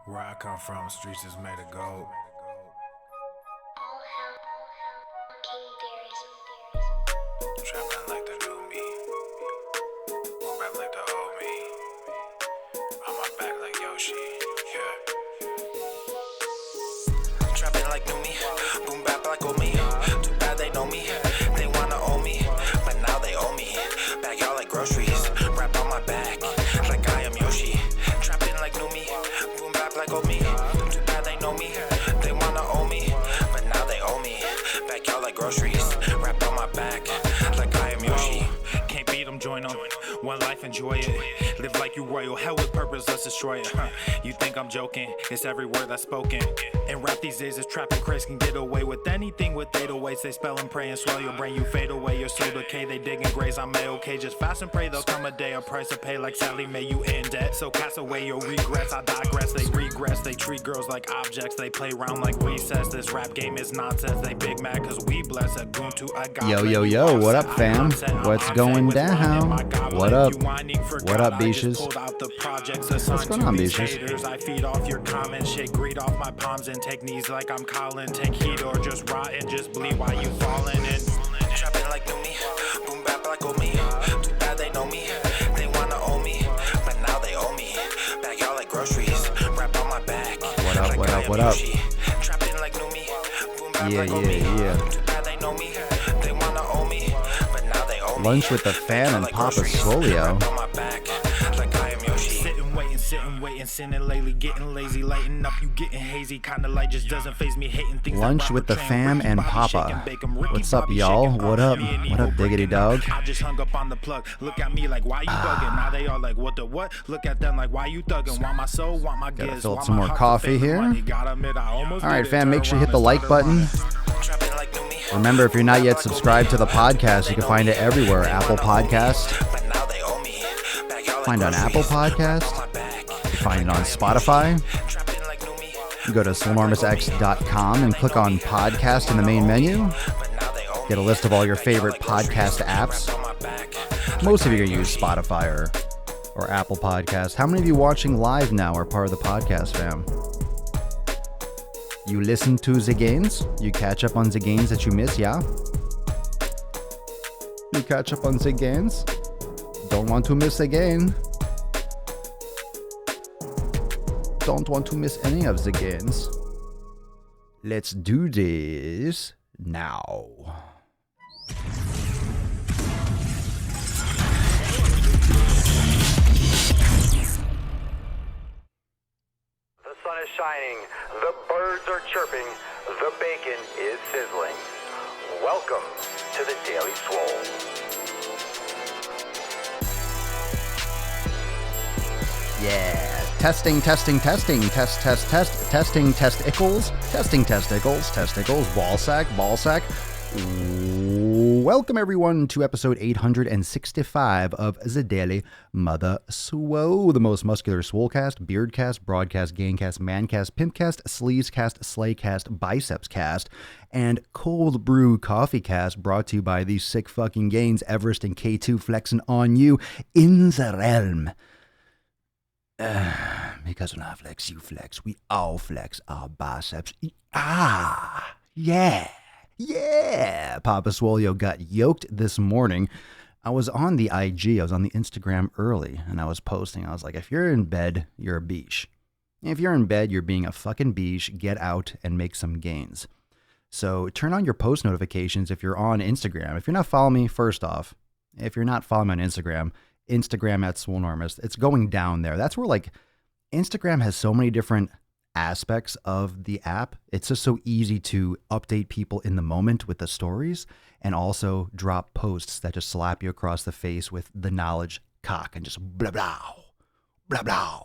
Where I come from, streets is made of gold. Trapping like the new me, move back like the old me. On my back like Yoshi, yeah. Trapping like new me, boom bap like old me. Too bad they know me, they wanna own me, but now they owe me. Bag y'all like groceries, wrap on my back like I am Yoshi. Trapping like new me, boom bap like old me. Too bad they know me, they wanna own me, but now they owe me. Bag y'all like groceries, wrap on my back like I am Yoshi. Can't beat them, join them. One life, enjoy it. Live like you royal, hell with purpose, let's destroy it. You think I'm joking? It's every word that's spoken. And rap these days is trapping craze, can get away with anything with 808s. They spell and pray and swell your brain, you fade away. Your soul decay, they dig and graze. I'm A-okay, just fast and pray. There'll come a day, a price to pay like Sally May, you in debt. So cast away your regrets, I digress. They regress, they treat girls like objects. They play around like recess. This rap game is nonsense. They big mad cause we bless a goon to a god. Yo, what up, fam? What's going down? What up? What up, Beaches? What's going on, Beaches? I feed off your comments, shake greed off my palms and techniques like I'm Colin. Take heat or just rot and just bleed while you falling in. Trapping like new me, boom bap like old me. Too bad they know me, they wanna own me, but now they owe me. Bag y'all like groceries, wrap on my back. What up? Trapping like new me, boom bap like old Yeah. me. Too bad they know me, they wanna own me, but now they owe me. Lunch with the fam and Papa Swole. Sitting, waiting, sinning lately, getting lazy, lighting up, you getting hazy, kinda light just doesn't faze me, hating things. Lunch with the fam and Papa. What's up, y'all? What up? What up, diggity dog? I just hung up on the plug. Look at me like, why you bugging? Now they all like, what the what? Look at them like, why you thugging? Want my soul, want my Gotta gifts. fill up some more coffee here. Alright, fam, make sure you hit the like button. Remember, if you're not yet subscribed to the podcast, you can find it everywhere. Apple Podcast. Find it on Apple Podcast. You find it on Spotify. You go to swolenormousx.com and click on podcast in the main menu. Get a list of all your favorite podcast apps. Most of you are going to use Spotify or Apple Podcast. How many of you watching live now are part of the podcast, fam? You listen to the gains? You catch up on the gains that you miss, yeah? You catch up on the gains? Don't want to miss a gain. Don't want to miss any of the gains. Let's do this now. The sun is shining, the birds are chirping, the bacon is sizzling. Welcome to the Daily Swole. Yeah. Testing, testing, testing, testing testicles, ball sack. Welcome everyone to episode 865 of the Daily Mother Swole, the most muscular swolecast, beardcast, broadcast, gangcast, mancast, pimpcast, sleazecast, slaycast, bicepscast, and cold brew coffee cast, brought to you by the sick fucking gains, Everest and K2 flexing on you in the realm. Because when I flex, you flex. We all flex our biceps. Yeah. Papa Swolio got yoked this morning. I was on the IG. I was on the Instagram early, and I was posting. I was like, if you're in bed, you're a beach. If you're in bed, you're being a fucking beach. Get out and make some gains. So turn on your post notifications if you're on Instagram. If you're not following me, first off, if you're not following me on Instagram at Swolenormous. It's going down there. That's where like Instagram has so many different aspects of the app. It's just so easy to update people in the moment with the stories and also drop posts that just slap you across the face with the knowledge cock and just blah blah, blah blah,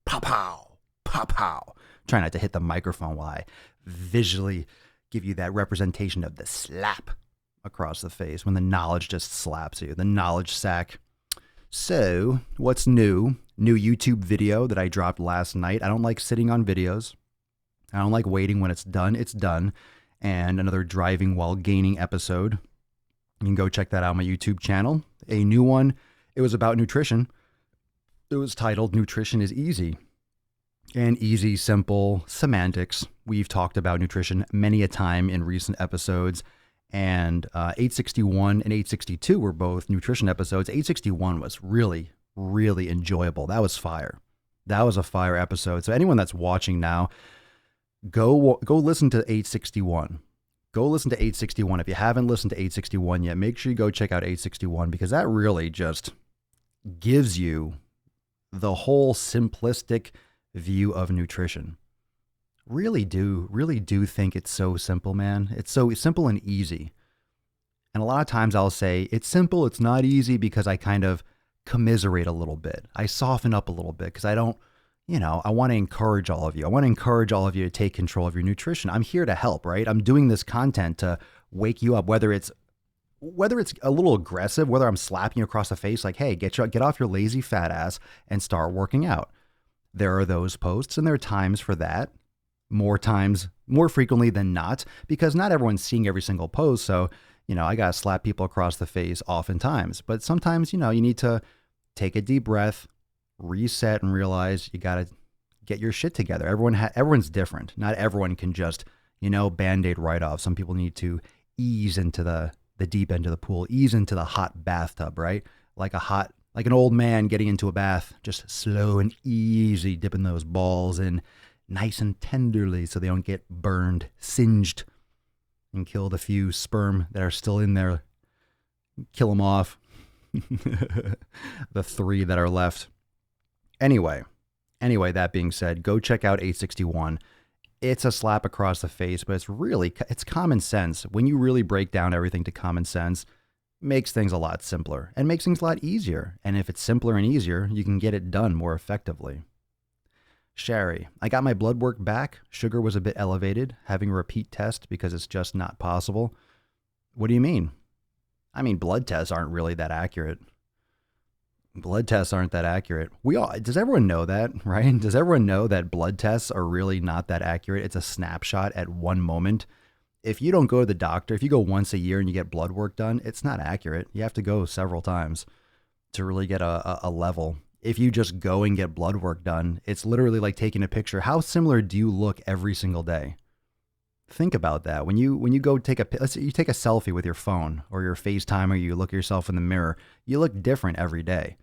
pow pow, pow pow. Try not to hit the microphone while I visually give you that representation of the slap across the face when the knowledge just slaps you. The knowledge sack. So, what's new? New YouTube video that I dropped last night. I don't like sitting on videos. I don't like waiting when it's done. It's done. And another driving while gaining episode. You can go check that out on my YouTube channel. A new one. It was about nutrition. It was titled Nutrition is Easy. and easy, simple semantics. We've talked about nutrition many a time in recent episodes, and 861 and 862 were both nutrition episodes. 861 was really, really enjoyable. That was fire. That was a fire episode. So anyone that's watching now, go listen to 861. Go listen to 861. If you haven't listened to 861 yet, make sure you go check out 861, because that really just gives you the whole simplistic view of nutrition. Really do think it's so simple, man. It's so simple and easy. And a lot of times I'll say it's simple, it's not easy, because I kind of commiserate a little bit. I soften up a little bit because I don't, I want to encourage all of you. I want to encourage all of you to take control of your nutrition. I'm here to help, right? I'm doing this content to wake you up, whether it's a little aggressive, whether I'm slapping you across the face, like, hey, get off your lazy fat ass and start working out. There are those posts, and there are times for that, more frequently than not, because not everyone's seeing every single post. So, I got to slap people across the face oftentimes, but sometimes, you need to take a deep breath, reset, and realize you got to get your shit together. Everyone's different. Not everyone can just, Band-Aid right off. Some people need to ease into the deep end of the pool, ease into the hot bathtub, right? Like an old man getting into a bath, just slow and easy, dipping those balls in nice and tenderly so they don't get burned, singed, and kill the few sperm that are still in there. Kill them off. The 3 that are left. Anyway, that being said, go check out 861. It's a slap across the face, but it's common sense. When you really break down everything to common sense, makes things a lot simpler and makes things a lot easier. And if it's simpler and easier, you can get it done more effectively. Sherry, I got my blood work back. Sugar was a bit elevated. Having a repeat test because it's just not possible. What do you mean? I mean, blood tests aren't really that accurate. Does everyone know that, right? Does everyone know that blood tests are really not that accurate? It's a snapshot at one moment. If you don't go to the doctor, if you go once a year and you get blood work done, it's not accurate. You have to go several times to really get a level. If you just go and get blood work done, it's literally like taking a picture. How similar do you look every single day? Think about that. When you go let's say you take a selfie with your phone or your FaceTime, or you look at yourself in the mirror, you look different every day.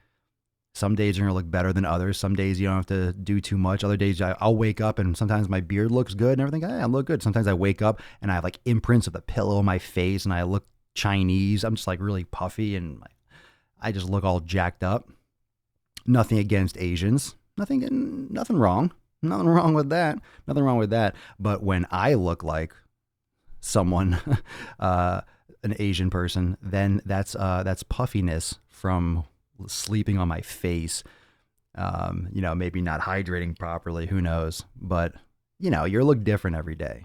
Some days you're going to look better than others. Some days you don't have to do too much. Other days I'll wake up and sometimes my beard looks good and everything. Hey, I look good. Sometimes I wake up and I have like imprints of the pillow on my face and I look Chinese. I'm just like really puffy and I just look all jacked up. Nothing against Asians. Nothing wrong. Nothing wrong with that. But when I look like someone, an Asian person, then that's puffiness from sleeping on my face, maybe not hydrating properly, who knows, but you look different every day.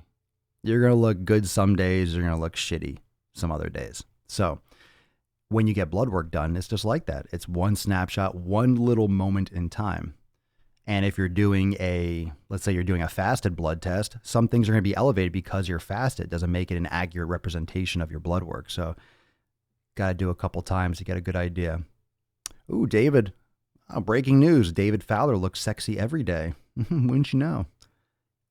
You're going to look good some days, you're going to look shitty some other days. So when you get blood work done, it's just like that. It's one snapshot, one little moment in time. And if you're let's say you're doing a fasted blood test, some things are going to be elevated because you're fasted. It doesn't make it an accurate representation of your blood work. So got to do a couple times to get a good idea. Ooh, David. Breaking news. David Fowler looks sexy every day. Wouldn't you know?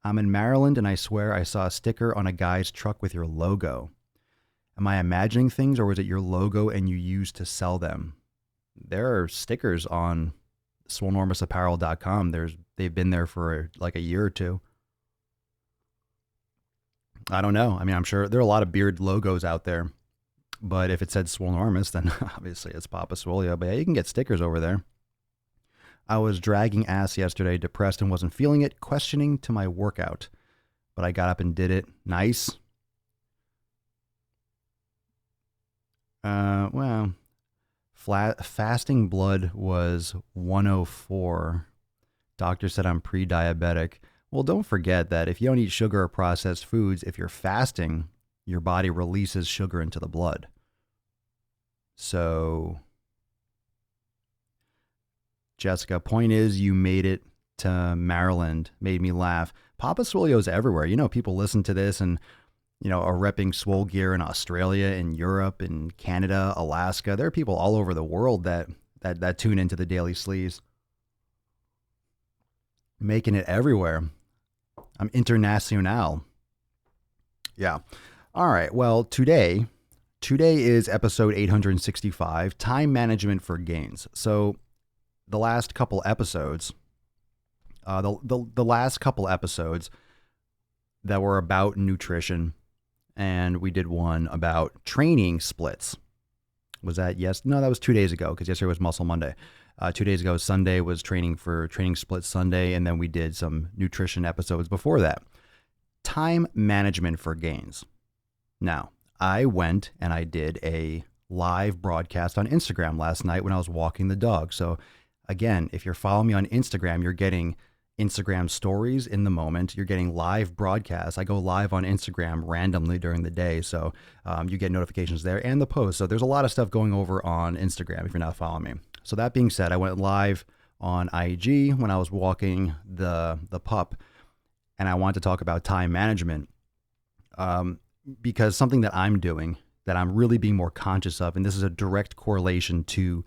I'm in Maryland and I swear I saw a sticker on a guy's truck with your logo. Am I imagining things, or was it your logo and you used to sell them? There are stickers on swolenormousapparel.com. They've been there for like a year or two. I don't know. I mean, I'm sure there are a lot of beard logos out there. But if it said Swolenormous, then obviously it's Papa Swolio. But yeah, you can get stickers over there. I was dragging ass yesterday, depressed and wasn't feeling it, questioning to my workout. But I got up and did it. Nice. Fasting blood was 104. Doctor said I'm pre-diabetic. Well, don't forget that if you don't eat sugar or processed foods, if you're fasting, your body releases sugar into the blood. So, Jessica, point is you made it to Maryland. Made me laugh. Papa Swolio's everywhere. People listen to this and, are repping Swole gear in Australia, in Europe, in Canada, Alaska. There are people all over the world that tune into the Daily Sleaze. making it everywhere. I'm international. Yeah. All right. Well, today is episode 865, time management for gains. So the last couple episodes, the last couple episodes that were about nutrition, and we did one about training splits. Was that yes? No, that was 2 days ago because yesterday was Muscle Monday. 2 days ago, Sunday was training split Sunday, and then we did some nutrition episodes before that. Time management for gains. Now, I went and I did a live broadcast on Instagram last night when I was walking the dog. So again, if you're following me on Instagram, you're getting Instagram stories in the moment. You're getting live broadcasts. I go live on Instagram randomly during the day. So you get notifications there and the post. So there's a lot of stuff going over on Instagram if you're not following me. So that being said, I went live on IG when I was walking the pup, and I wanted to talk about time management because something that I'm doing that I'm really being more conscious of, and this is a direct correlation to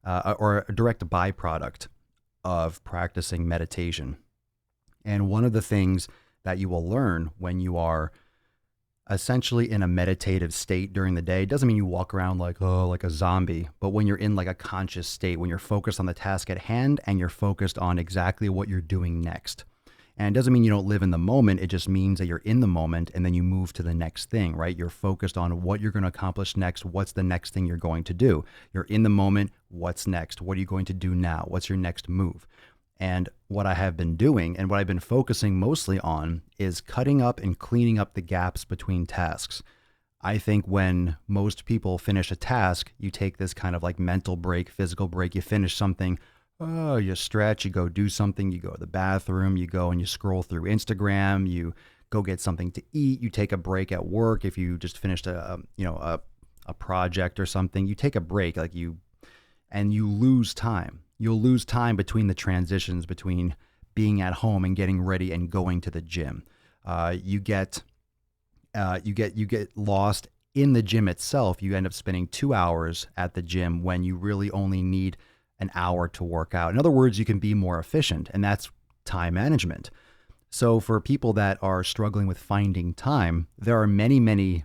or a direct byproduct of practicing meditation. And one of the things that you will learn when you are essentially in a meditative state during the day, doesn't mean you walk around like a zombie, but when you're in like a conscious state, when you're focused on the task at hand and you're focused on exactly what you're doing next. And it doesn't mean you don't live in the moment. It just means that you're in the moment and then you move to the next thing, right? You're focused on what you're going to accomplish next. What's the next thing you're going to do? You're in the moment. What's next? What are you going to do now? What's your next move? And what I have been doing and what I've been focusing mostly on is cutting up and cleaning up the gaps between tasks. I think when most people finish a task, you take this kind of like mental break, physical break. You finish something. Oh, you stretch, you go do something, you go to the bathroom, you go and you scroll through Instagram, you go get something to eat, you take a break at work. If you just finished a project or something, you take a break, and you lose time. You'll lose time between the transitions between being at home and getting ready and going to the gym. You get lost in the gym itself. You end up spending 2 hours at the gym when you really only need an hour to work out. In other words, you can be more efficient, and that's time management. So for people that are struggling with finding time, there are many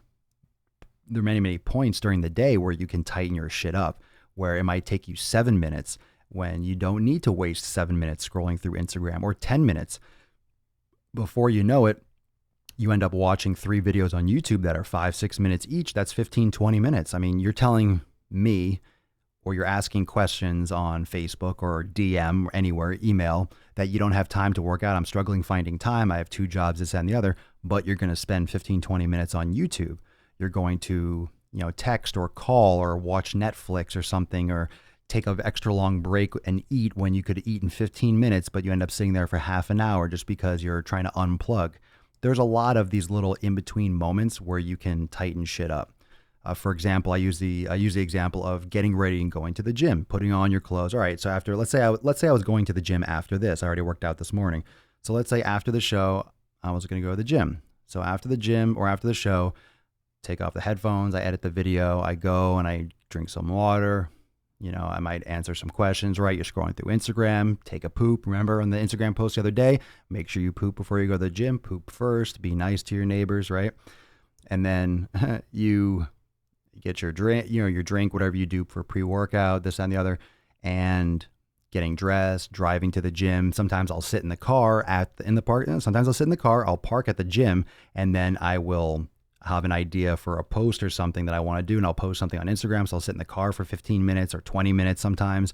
points during the day where you can tighten your shit up, where it might take you 7 minutes when you don't need to waste 7 minutes scrolling through Instagram, or 10 minutes. Before you know it, you end up watching 3 videos on YouTube that are 5-6 minutes each. That's 15-20 minutes. I mean, you're telling me, or you're asking questions on Facebook or DM or anywhere, email, that you don't have time to work out. I'm struggling finding time. I have 2 jobs, this and the other, but you're going to spend 15-20 minutes on YouTube. You're going to, text or call or watch Netflix or something, or take an extra long break and eat when you could eat in 15 minutes, but you end up sitting there for half an hour just because you're trying to unplug. There's a lot of these little in-between moments where you can tighten shit up. For example, I use the example of getting ready and going to the gym, putting on your clothes. All right, so after let's say I was going to the gym after this. I already worked out this morning. So let's say after the show, I was going to go to the gym. So after the gym or after the show, take off the headphones, I edit the video, I go and I drink some water. I might answer some questions, right? You're scrolling through Instagram, take a poop. Remember on the Instagram post the other day, make sure you poop before you go to the gym. Poop first, be nice to your neighbors, right? And then you get your drink, your drink, whatever you do for pre-workout, this and the other, and getting dressed, driving to the gym. Sometimes I'll sit in the car in the park. Sometimes I'll sit in the car, I'll park at the gym, and then I will have an idea for a post or something that I want to do, and I'll post something on Instagram. So I'll sit in the car for 15 minutes or 20 minutes sometimes,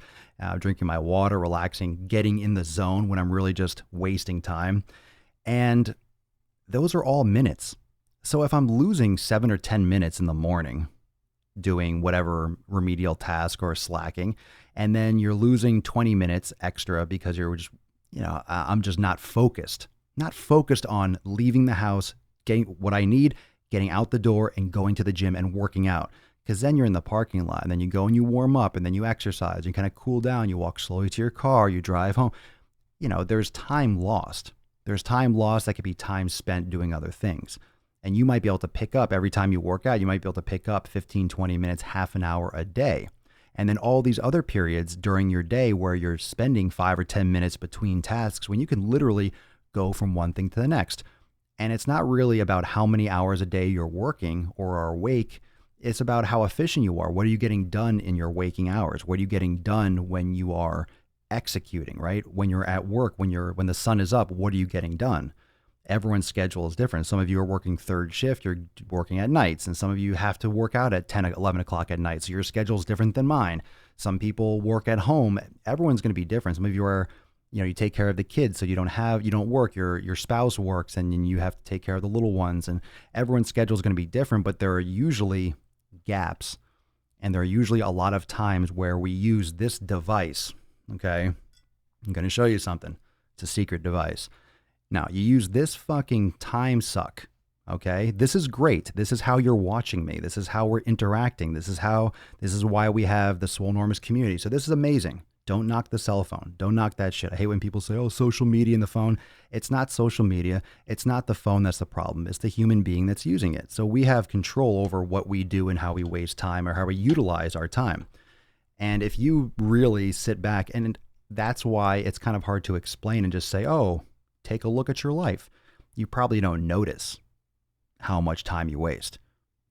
drinking my water, relaxing, getting in the zone when I'm really just wasting time. And those are all minutes. So if I'm losing 7 or 10 minutes in the morning doing whatever remedial task or slacking, and then you're losing 20 minutes extra because you're just, I'm just not focused on leaving the house, getting what I need, getting out the door and going to the gym and working out. Because then you're in the parking lot and then you go and you warm up and then you exercise, you kind of cool down, you walk slowly to your car, you drive home. There's time lost. There's time lost that could be time spent doing other things. And you might be able to pick up every time you work out, you might be able to pick up 15, 20 minutes, half an hour a day. And then all these other periods during your day where you're spending 5 or 10 minutes between tasks when you can literally go from one thing to the next. And it's not really about how many hours a day you're working or are awake. It's about how efficient you are. What are you getting done in your waking hours? What are you getting done when you are executing, right? When you're at work, when the sun is up, what are you getting done? Everyone's schedule is different. Some of you are working third shift, you're working at nights, and some of you have to work out at 10, 11 o'clock at night. So your schedule is different than mine. Some people work at home. Everyone's going to be different. Some of you are, you take care of the kids, so you don't work. Your spouse works, and you have to take care of the little ones. And everyone's schedule is going to be different, but there are usually gaps, and there are usually a lot of times where we use this device. Okay, I'm going to show you something. It's a secret device. Now, you use this fucking time suck, okay? This is great. This is how you're watching me. This is how we're interacting. This is why we have the Swolenormous community. So this is amazing. Don't knock the cell phone. Don't knock that shit. I hate when people say, oh, social media and the phone. It's not social media. It's not the phone that's the problem. It's the human being that's using it. So we have control over what we do and how we waste time or how we utilize our time. And if you really sit back, and that's why it's kind of hard to explain and just say, oh, take a look at your life. You probably don't notice how much time you waste.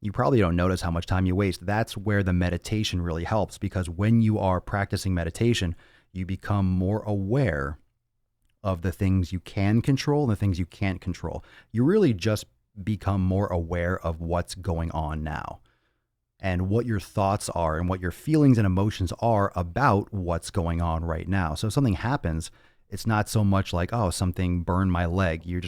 You probably don't notice how much time you waste. That's where the meditation really helps, because when you are practicing meditation, you become more aware of the things you can control and the things you can't control. You really just become more aware of what's going on now and what your thoughts are and what your feelings and emotions are about what's going on right now. So if something happens, it's not so much like, oh, something burned my leg. You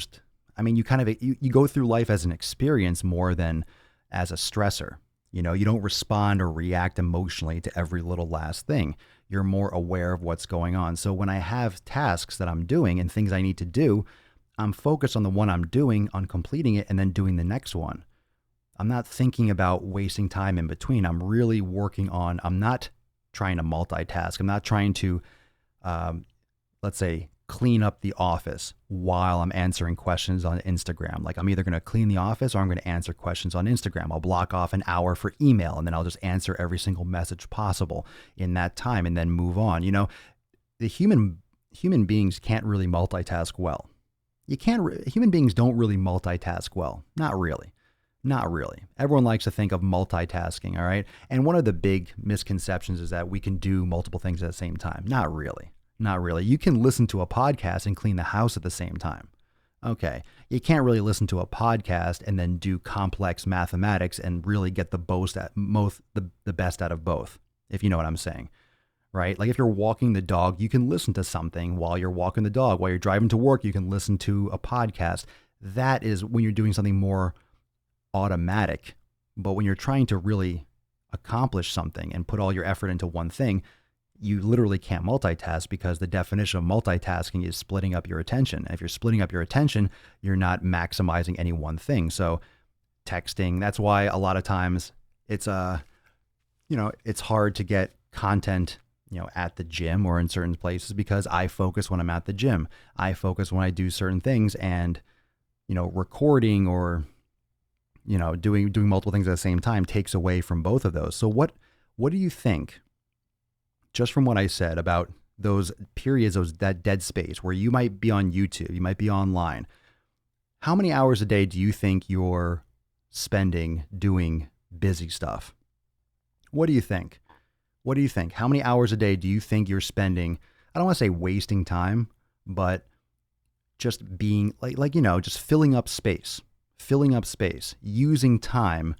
go through life as an experience more than as a stressor. You don't respond or react emotionally to every little last thing. You're more aware of what's going on. So when I have tasks that I'm doing and things I need to do, I'm focused on the one I'm doing, on completing it, and then doing the next one. I'm not thinking about wasting time in between. I'm really working on, I'm not trying to multitask. I'm not trying to, let's say, clean up the office while I'm answering questions on Instagram. Like, I'm either going to clean the office or I'm going to answer questions on Instagram. I'll block off an hour for email, and then I'll just answer every single message possible in that time and then move on. The human beings can't really multitask well. Human beings don't really multitask well. Not really. Not really. Everyone likes to think of multitasking, all right? And one of the big misconceptions is that we can do multiple things at the same time. Not really. Not really. You can listen to a podcast and clean the house at the same time. Okay. You can't really listen to a podcast and then do complex mathematics and really get the best out of both, if you know what I'm saying, right? Like if you're walking the dog, you can listen to something while you're walking the dog. While you're driving to work, you can listen to a podcast. That is when you're doing something more automatic. But when you're trying to really accomplish something and put all your effort into one thing, you literally can't multitask, because the definition of multitasking is splitting up your attention. And if you're splitting up your attention, you're not maximizing any one thing. So texting, that's why a lot of times it's hard to get content, at the gym or in certain places, because I focus when I'm at the gym. I focus when I do certain things, and, recording or, doing multiple things at the same time takes away from both of those. So what do you think, just from what I said about those periods, that dead space where you might be on YouTube, you might be online, how many hours a day do you think you're spending doing busy stuff? What do you think? What do you think? How many hours a day do you think you're spending? I don't want to say wasting time, but just being just filling up space, using time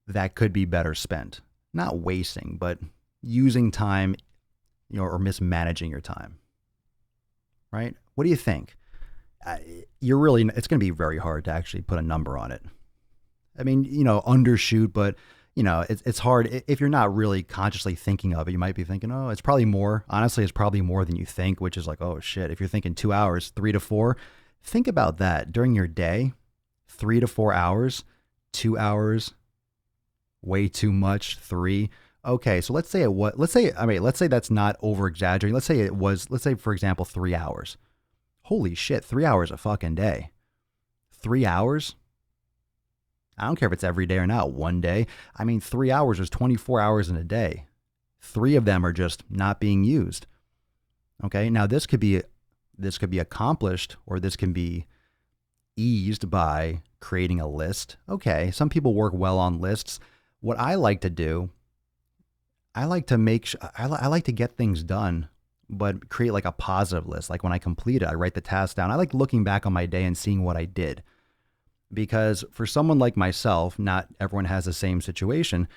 that could be better spent. Not wasting, but using time, or mismanaging your time, right? What do you think? It's going to be very hard to actually put a number on it. I mean, undershoot, but it's hard. If you're not really consciously thinking of it, you might be thinking, oh, it's probably more. Honestly, it's probably more than you think, which is like, oh shit. If you're thinking 2 hours, 3 to 4, think about that during your day. 3 to 4 hours, 2 hours, way too much. 3. Okay, so let's say that's not over exaggerating. Let's say for example, 3 hours. Holy shit, 3 hours a fucking day. 3 hours? I don't care if it's every day or not, one day. I mean, 3 hours is 24 hours in a day. 3 of them are just not being used. Okay. Now this could be accomplished, or this can be eased by creating a list. Okay. Some people work well on lists. What I like to do, I like to get things done, but create like a positive list. Like when I complete it, I write the task down. I like looking back on my day and seeing what I did. Because for someone like myself, not everyone has the same situation.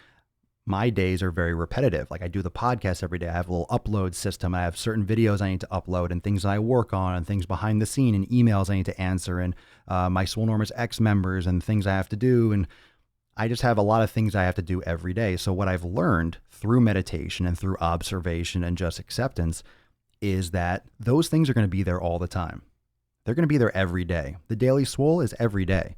My days are very repetitive. Like I do the podcast every day. I have a little upload system. I have certain videos I need to upload and things I work on and things behind the scene and emails I need to answer and my Swole Normers X members and things I have to do. And I just have a lot of things I have to do every day. So what I've learned through meditation and through observation and just acceptance is that those things are going to be there all the time. They're going to be there every day. The Daily Swole is every day.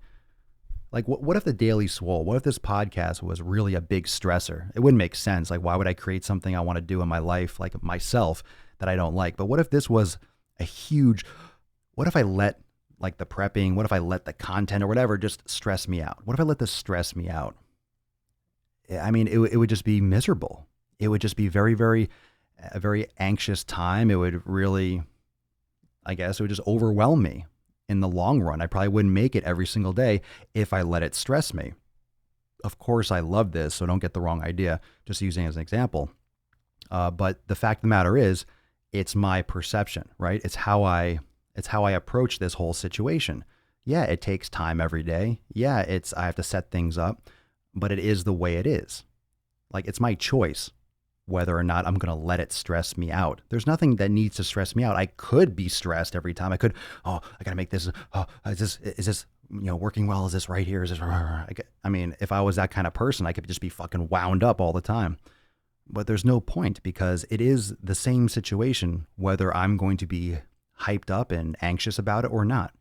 Like, what if the Daily Swole, what if this podcast was really a big stressor? It wouldn't make sense. Like, why would I create something I want to do in my life, like myself, that I don't like? But what if this was what if I let like the prepping, what if I let the content or whatever just stress me out? What if I let this stress me out? I mean, it would just be miserable. It would just be a very anxious time. It would really, I guess, it would just overwhelm me. In the long run, I probably wouldn't make it every single day if I let it stress me. Of course, I love this, so don't get the wrong idea, just using it as an example. But the fact of the matter is, it's my perception, right? It's how I approach this whole situation. Yeah, it takes time every day. Yeah, I have to set things up, but it is the way it is. Like, it's my choice whether or not I'm going to let it stress me out. There's nothing that needs to stress me out. I could be stressed every time. I could, I got to make this, is this, working well? Is this right here? Is this, I mean, if I was that kind of person, I could just be fucking wound up all the time. But there's no point, because it is the same situation, whether I'm going to be hyped up and anxious about it or not.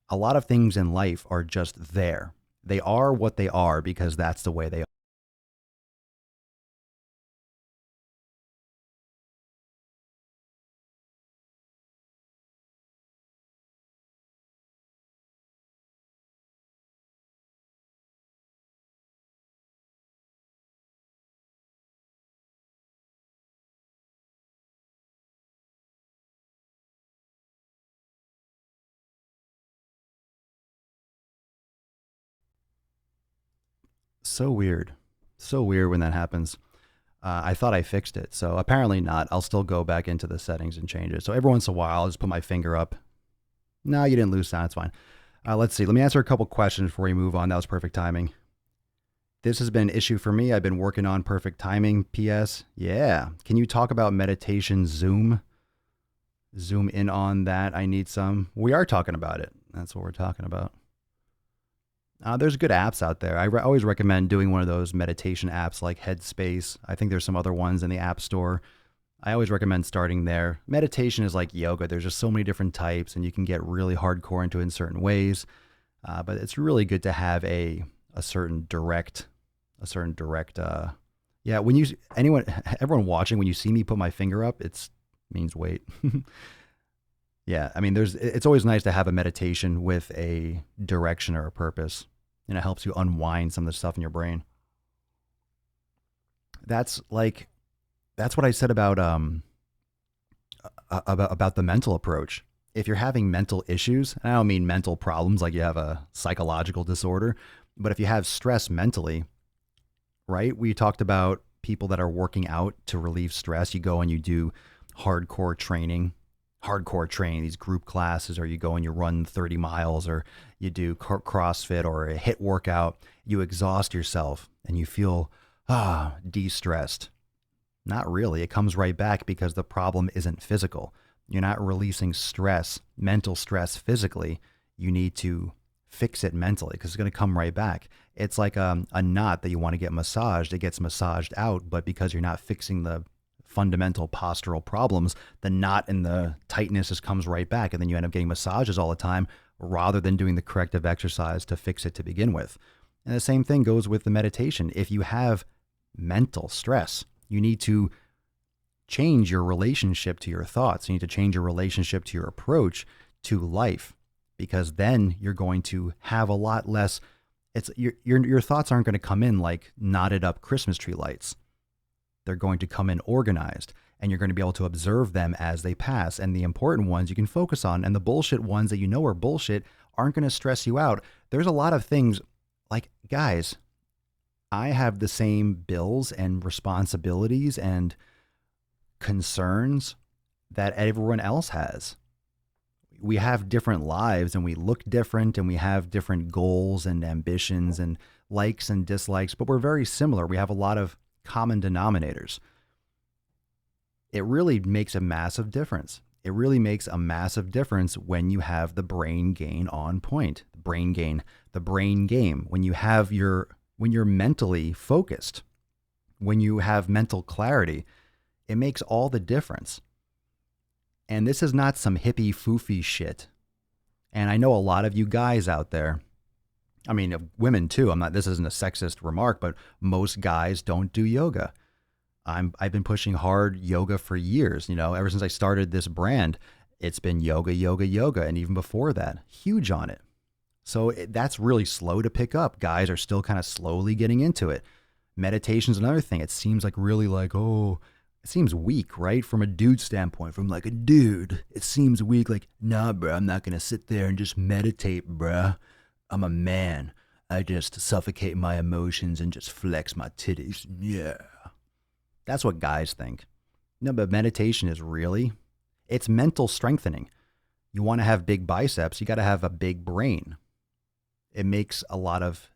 A lot of things in life are just there. They are what they are because that's the way they are. So weird. So weird when that happens. I thought I fixed it. So apparently not. I'll still go back into the settings and change it. So every once in a while, I'll just put my finger up. No, you didn't lose sound. It's fine. Let's see. Let me answer a couple questions before we move on. That was perfect timing. This has been an issue for me. I've been working on perfect timing. PS. Yeah. Can you talk about meditation Zoom? Zoom in on that. I need some. We are talking about it. That's what we're talking about. There's good apps out there. I always recommend doing one of those meditation apps like Headspace. I think there's some other ones in the App Store. I always recommend starting there. Meditation is like yoga. There's just so many different types, and you can get really hardcore into it in certain ways. But it's really good to have a certain direct. Yeah, everyone watching, when you see me put my finger up, it means wait. Yeah, I mean, it's always nice to have a meditation with a direction or a purpose, and it helps you unwind some of the stuff in your brain. That's what I said about the mental approach. If you're having mental issues, and I don't mean mental problems like you have a psychological disorder, but if you have stress mentally, right? We talked about people that are working out to relieve stress. You go and you do hardcore training, these group classes, or you go and you run 30 miles, or you do CrossFit or a HIIT workout. You exhaust yourself and you feel de-stressed. Not really. It comes right back because the problem isn't physical. You're not releasing stress, mental stress physically. You need to fix it mentally because it's going to come right back. It's like a knot that you want to get massaged. It gets massaged out, but because you're not fixing the fundamental postural problems, the knot and the tightness just comes right back, and then you end up getting massages all the time rather than doing the corrective exercise to fix it to begin with. And the same thing goes with the meditation. If you have mental stress, you need to change your relationship to your thoughts. You need to change your relationship to your approach to life, because then you're going to have a lot less. It's your thoughts aren't going to come in like knotted up Christmas tree lights. They're going to come in organized, and you're going to be able to observe them as they pass. And the important ones you can focus on, and the bullshit ones that you know are bullshit aren't going to stress you out. There's a lot of things like, guys, I have the same bills and responsibilities and concerns that everyone else has. We have different lives and we look different and we have different goals and ambitions and likes and dislikes, but we're very similar. We have a lot of common denominators. It really makes a massive difference. It really makes a massive difference when you have the brain gain on point. The brain gain, the brain game. When you're mentally focused, when you have mental clarity, it makes all the difference. And this is not some hippie foofy shit. And I know a lot of you guys out there, I mean, women too. This isn't a sexist remark, but most guys don't do yoga. I've been pushing hard yoga for years. Ever since I started this brand, it's been yoga, yoga, yoga. And even before that, huge on it. So that's really slow to pick up. Guys are still kind of slowly getting into it. Meditation's another thing. It seems like really like, it seems weak, right? From a dude standpoint, from like a dude, it seems weak. Like, nah, bro, I'm not going to sit there and just meditate, bro. I'm a man. I just suffocate my emotions and just flex my titties. Yeah. That's what guys think. No, but meditation is it's mental strengthening. You want to have big biceps, you got to have a big brain. It makes a lot of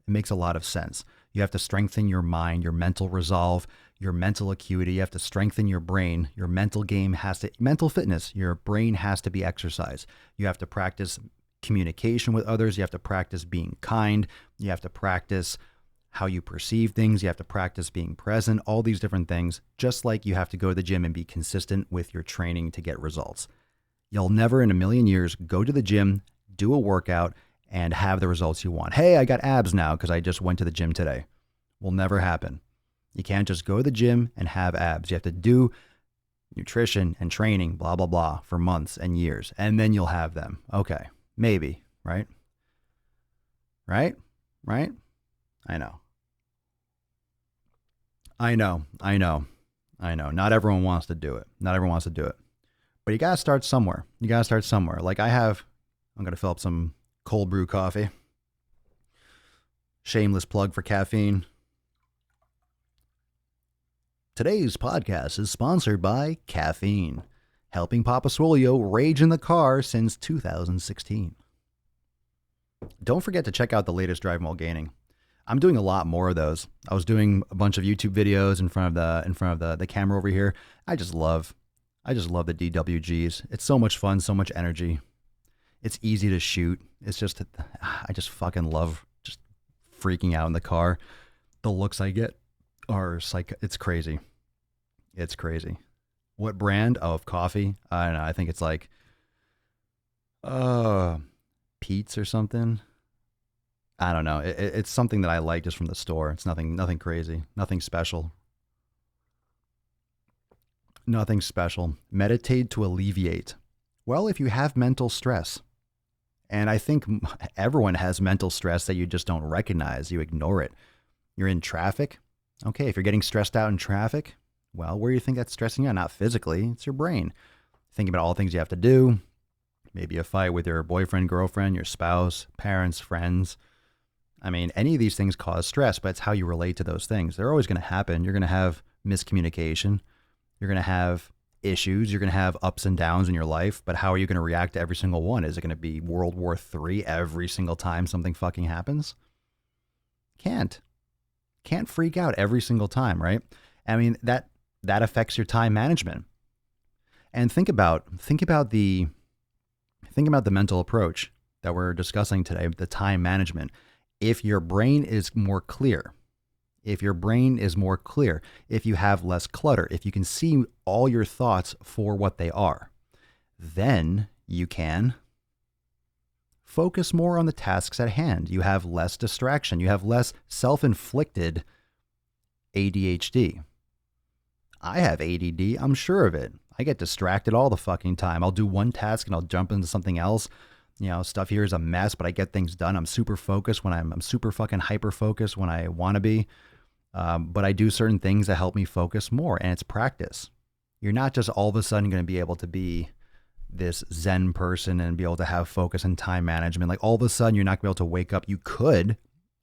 sense. You have to strengthen your mind, your mental resolve, your mental acuity. You have to strengthen your brain. Your mental fitness. Your brain has to be exercised. You have to practice communication with others. You have to practice being kind. You have to practice how you perceive things. You have to practice being present, all these different things, just like you have to go to the gym and be consistent with your training to get results. You'll never in a million years go to the gym, do a workout, and have the results you want. Hey, I got abs now because I just went to the gym today. Will never happen. You can't just go to the gym and have abs. You have to do nutrition and training, blah, blah, blah, for months and years, and then you'll have them. Okay, maybe, right? Right? I know. Not everyone wants to do it. But you got to start somewhere. Like I'm going to fill up some cold brew coffee. Shameless plug for caffeine. Today's podcast is sponsored by caffeine, helping Papa Swole rage in the car since 2016. Don't forget to check out the latest Driving While Gaining. I'm doing a lot more of those. I was doing a bunch of YouTube videos in front of the camera over here. I just love the DWGs. It's so much fun, so much energy. It's easy to shoot. I just fucking love just freaking out in the car. The looks I get are it's crazy. It's crazy. What brand of coffee? I don't know. I think it's like Pete's or something. I don't know. It's something that I like just from the store. It's nothing crazy, nothing special. Nothing special. Meditate to alleviate. Well, if you have mental stress, and I think everyone has mental stress that you just don't recognize, you ignore it. You're in traffic. Okay, if you're getting stressed out in traffic, well, where do you think that's stressing you out? Not physically, it's your brain. Thinking about all the things you have to do. Maybe a fight with your boyfriend, girlfriend, your spouse, parents, friends. I mean, any of these things cause stress, but it's how you relate to those things. They're always going to happen. You're going to have miscommunication. You're going to have issues. You're going to have ups and downs in your life, but how are you going to react to every single one? Is it going to be World War III every single time something fucking happens? Can't freak out every single time, right? I mean, that affects your time management. And think about the mental approach that we're discussing today, the time management. If your brain is more clear, if you have less clutter, if you can see all your thoughts for what they are, then you can focus more on the tasks at hand. You have less distraction. You have less self-inflicted ADHD. I have ADD. I'm sure of it. I get distracted all the fucking time. I'll do one task and I'll jump into something else. Stuff here is a mess, but I get things done. I'm super focused when I'm super fucking hyper focused when I want to be. But I do certain things that help me focus more, and it's practice. You're not just all of a sudden going to be able to be this Zen person and be able to have focus and time management. Like all of a sudden, you're not going to be able to wake up. You could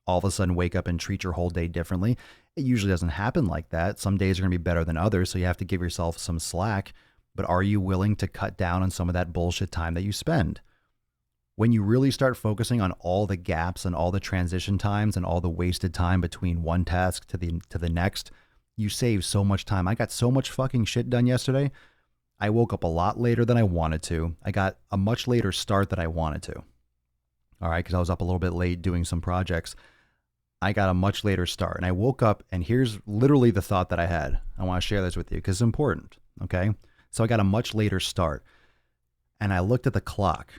all of a sudden wake up and treat your whole day differently. It usually doesn't happen like that. Some days are going to be better than others, so you have to give yourself some slack. But are you willing to cut down on some of that bullshit time that you spend? When you really start focusing on all the gaps and all the transition times and all the wasted time between one task to the next, you save so much time. I got so much fucking shit done yesterday. I woke up a lot later than I wanted to. I got a much later start than I wanted to. All right, because I was up a little bit late doing some projects. I got a much later start, and I woke up, and here's literally the thought that I had. I want to share this with you because it's important, okay? So I got a much later start, and I looked at the clock,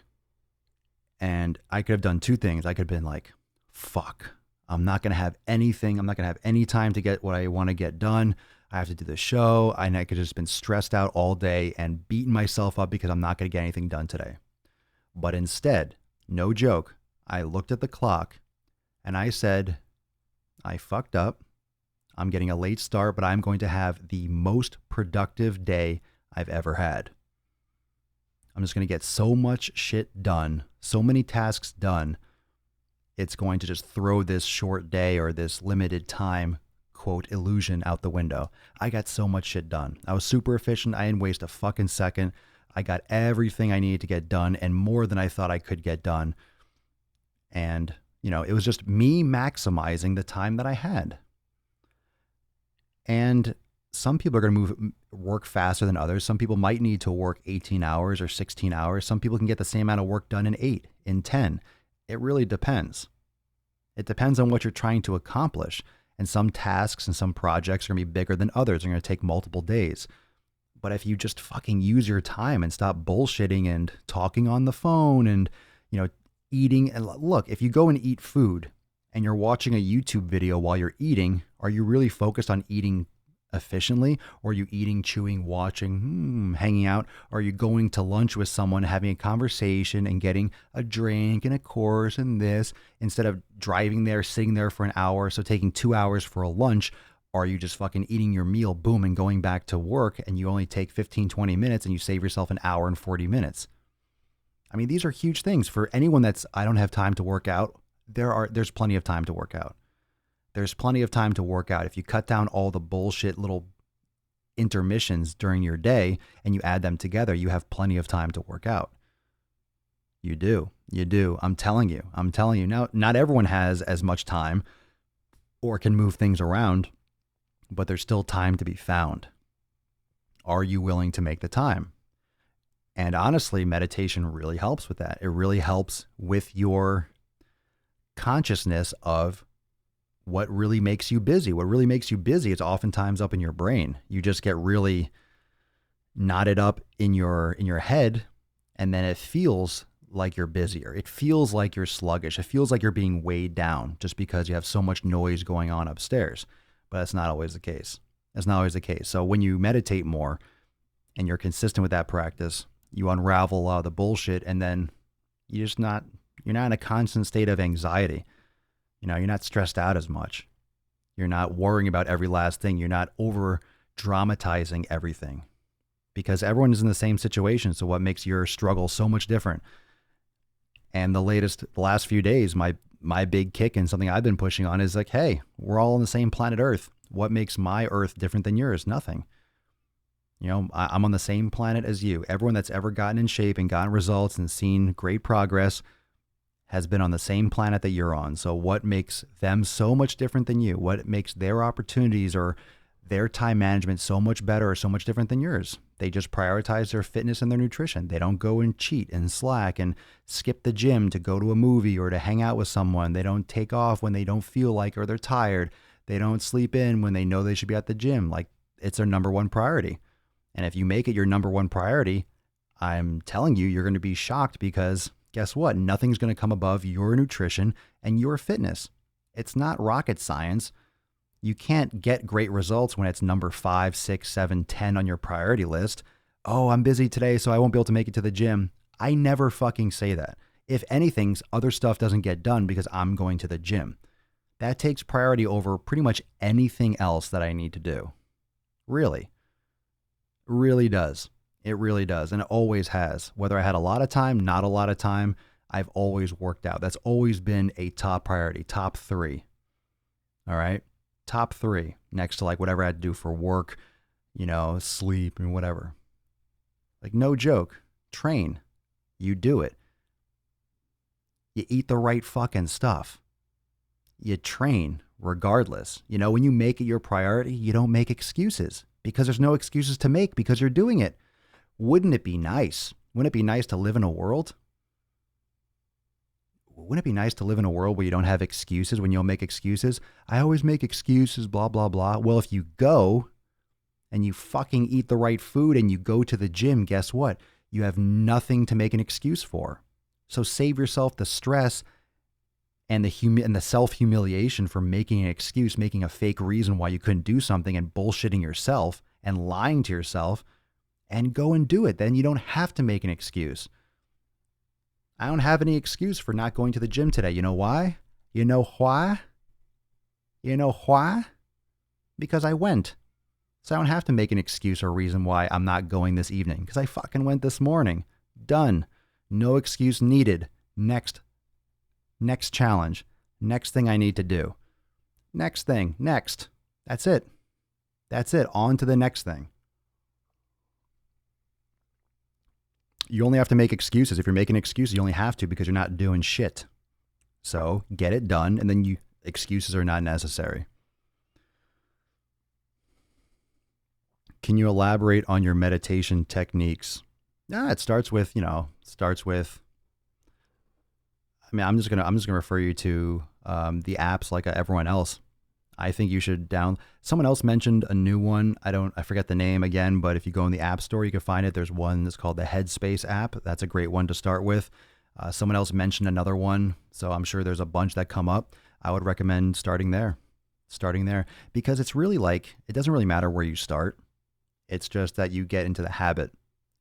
and I could have done two things. I could have been like, fuck, I'm not going to have anything. I'm not going to have any time to get what I want to get done. I have to do the show, and I could have just been stressed out all day and beaten myself up because I'm not going to get anything done today. But instead, no joke, I looked at the clock, and I said, I fucked up. I'm getting a late start, but I'm going to have the most productive day I've ever had. I'm just going to get so much shit done, so many tasks done. It's going to just throw this short day or this limited time, quote, illusion out the window. I got so much shit done. I was super efficient. I didn't waste a fucking second. I got everything I needed to get done and more than I thought I could get done. And, you know, it was just me maximizing the time that I had. And some people are going to work faster than others. Some people might need to work 18 hours or 16 hours. Some people can get the same amount of work done in 8, in 10. It really depends. It depends on what you're trying to accomplish. And some tasks and some projects are going to be bigger than others. They're going to take multiple days. But if you just fucking use your time and stop bullshitting and talking on the phone and, you know, eating. And look, if you go and eat food and you're watching a YouTube video while you're eating, are you really focused on eating efficiently? Or are you eating, chewing, watching, hanging out? Or are you going to lunch with someone, having a conversation and getting a drink and a course and this instead of driving there, sitting there for an hour? So taking 2 hours for a lunch. Or are you just fucking eating your meal, boom, and going back to work and you only take 15, 20 minutes and you save yourself an hour and 40 minutes? I mean, these are huge things for anyone that's, I don't have time to work out. There's plenty of time to work out. There's plenty of time to work out. If you cut down all the bullshit little intermissions during your day and you add them together, you have plenty of time to work out. You do. You do. I'm telling you. Now, not everyone has as much time or can move things around, but there's still time to be found. Are you willing to make the time? And honestly, meditation really helps with that. It really helps with your consciousness of what really makes you busy. What really makes you busy is oftentimes up in your brain. You just get really knotted up in your head, and then it feels like you're busier. It feels like you're sluggish. It feels like you're being weighed down just because you have so much noise going on upstairs. But that's not always the case. That's not always the case. So when you meditate more and you're consistent with that practice, you unravel a lot of the bullshit, and then you're not in a constant state of anxiety. You know, you're not stressed out as much. You're not worrying about every last thing. You're not over dramatizing everything because everyone is in the same situation. So what makes your struggle so much different? And the last few days, my big kick and something I've been pushing on is like, hey, we're all on the same planet Earth. What makes my Earth different than yours? Nothing. You know, I'm on the same planet as you. Everyone that's ever gotten in shape and gotten results and seen great progress has been on the same planet that you're on. So what makes them so much different than you? What makes their opportunities or their time management so much better or so much different than yours? They just prioritize their fitness and their nutrition. They don't go and cheat and slack and skip the gym to go to a movie or to hang out with someone. They don't take off when they don't feel like or they're tired. They don't sleep in when they know they should be at the gym. Like, it's their number one priority. And if you make it your number one priority, I'm telling you, you're going to be shocked because guess what? Nothing's going to come above your nutrition and your fitness. It's not rocket science. You can't get great results when it's number 5, 6, 7, 10 on your priority list. Oh, I'm busy today, so I won't be able to make it to the gym. I never fucking say that. If anything, other stuff doesn't get done because I'm going to the gym. That takes priority over pretty much anything else that I need to do. Really. Really does. It really does. And it always has. Whether I had a lot of time, not a lot of time, I've always worked out. That's always been a top priority, top 3. All right. Top 3 next to like whatever I had to do for work, sleep and whatever. Like no joke, train. You do it. You eat the right fucking stuff. You train regardless. When you make it your priority, you don't make excuses because there's no excuses to make because you're doing it. Wouldn't it be nice? Wouldn't it be nice to live in a world? Wouldn't it be nice to live in a world where you don't have excuses when you don't make excuses? I always make excuses, blah, blah, blah. Well, if you go and you fucking eat the right food and you go to the gym, guess what? You have nothing to make an excuse for. So save yourself the stress and the self-humiliation for making an excuse, making a fake reason why you couldn't do something and bullshitting yourself and lying to yourself, and go and do it. Then you don't have to make an excuse. I don't have any excuse for not going to the gym today. You know why? You know why? Because I went. So I don't have to make an excuse or reason why I'm not going this evening because I fucking went this morning. Done. No excuse needed. Next challenge. Next thing I need to do. Next thing. Next. That's it. On to the next thing. You only have to make excuses. If you're making excuses, you only have to because you're not doing shit. So get it done, and then excuses are not necessary. Can you elaborate on your meditation techniques? It starts with. I'm just gonna refer you to the apps like everyone else. I think you should someone else mentioned a new one. I forget the name again, but if you go in the App Store, you can find it. There's one that's called the Headspace app. That's a great one to start with. Someone else mentioned another one, so I'm sure there's a bunch that come up. I would recommend starting there because it's really it doesn't really matter where you start. It's just that you get into the habit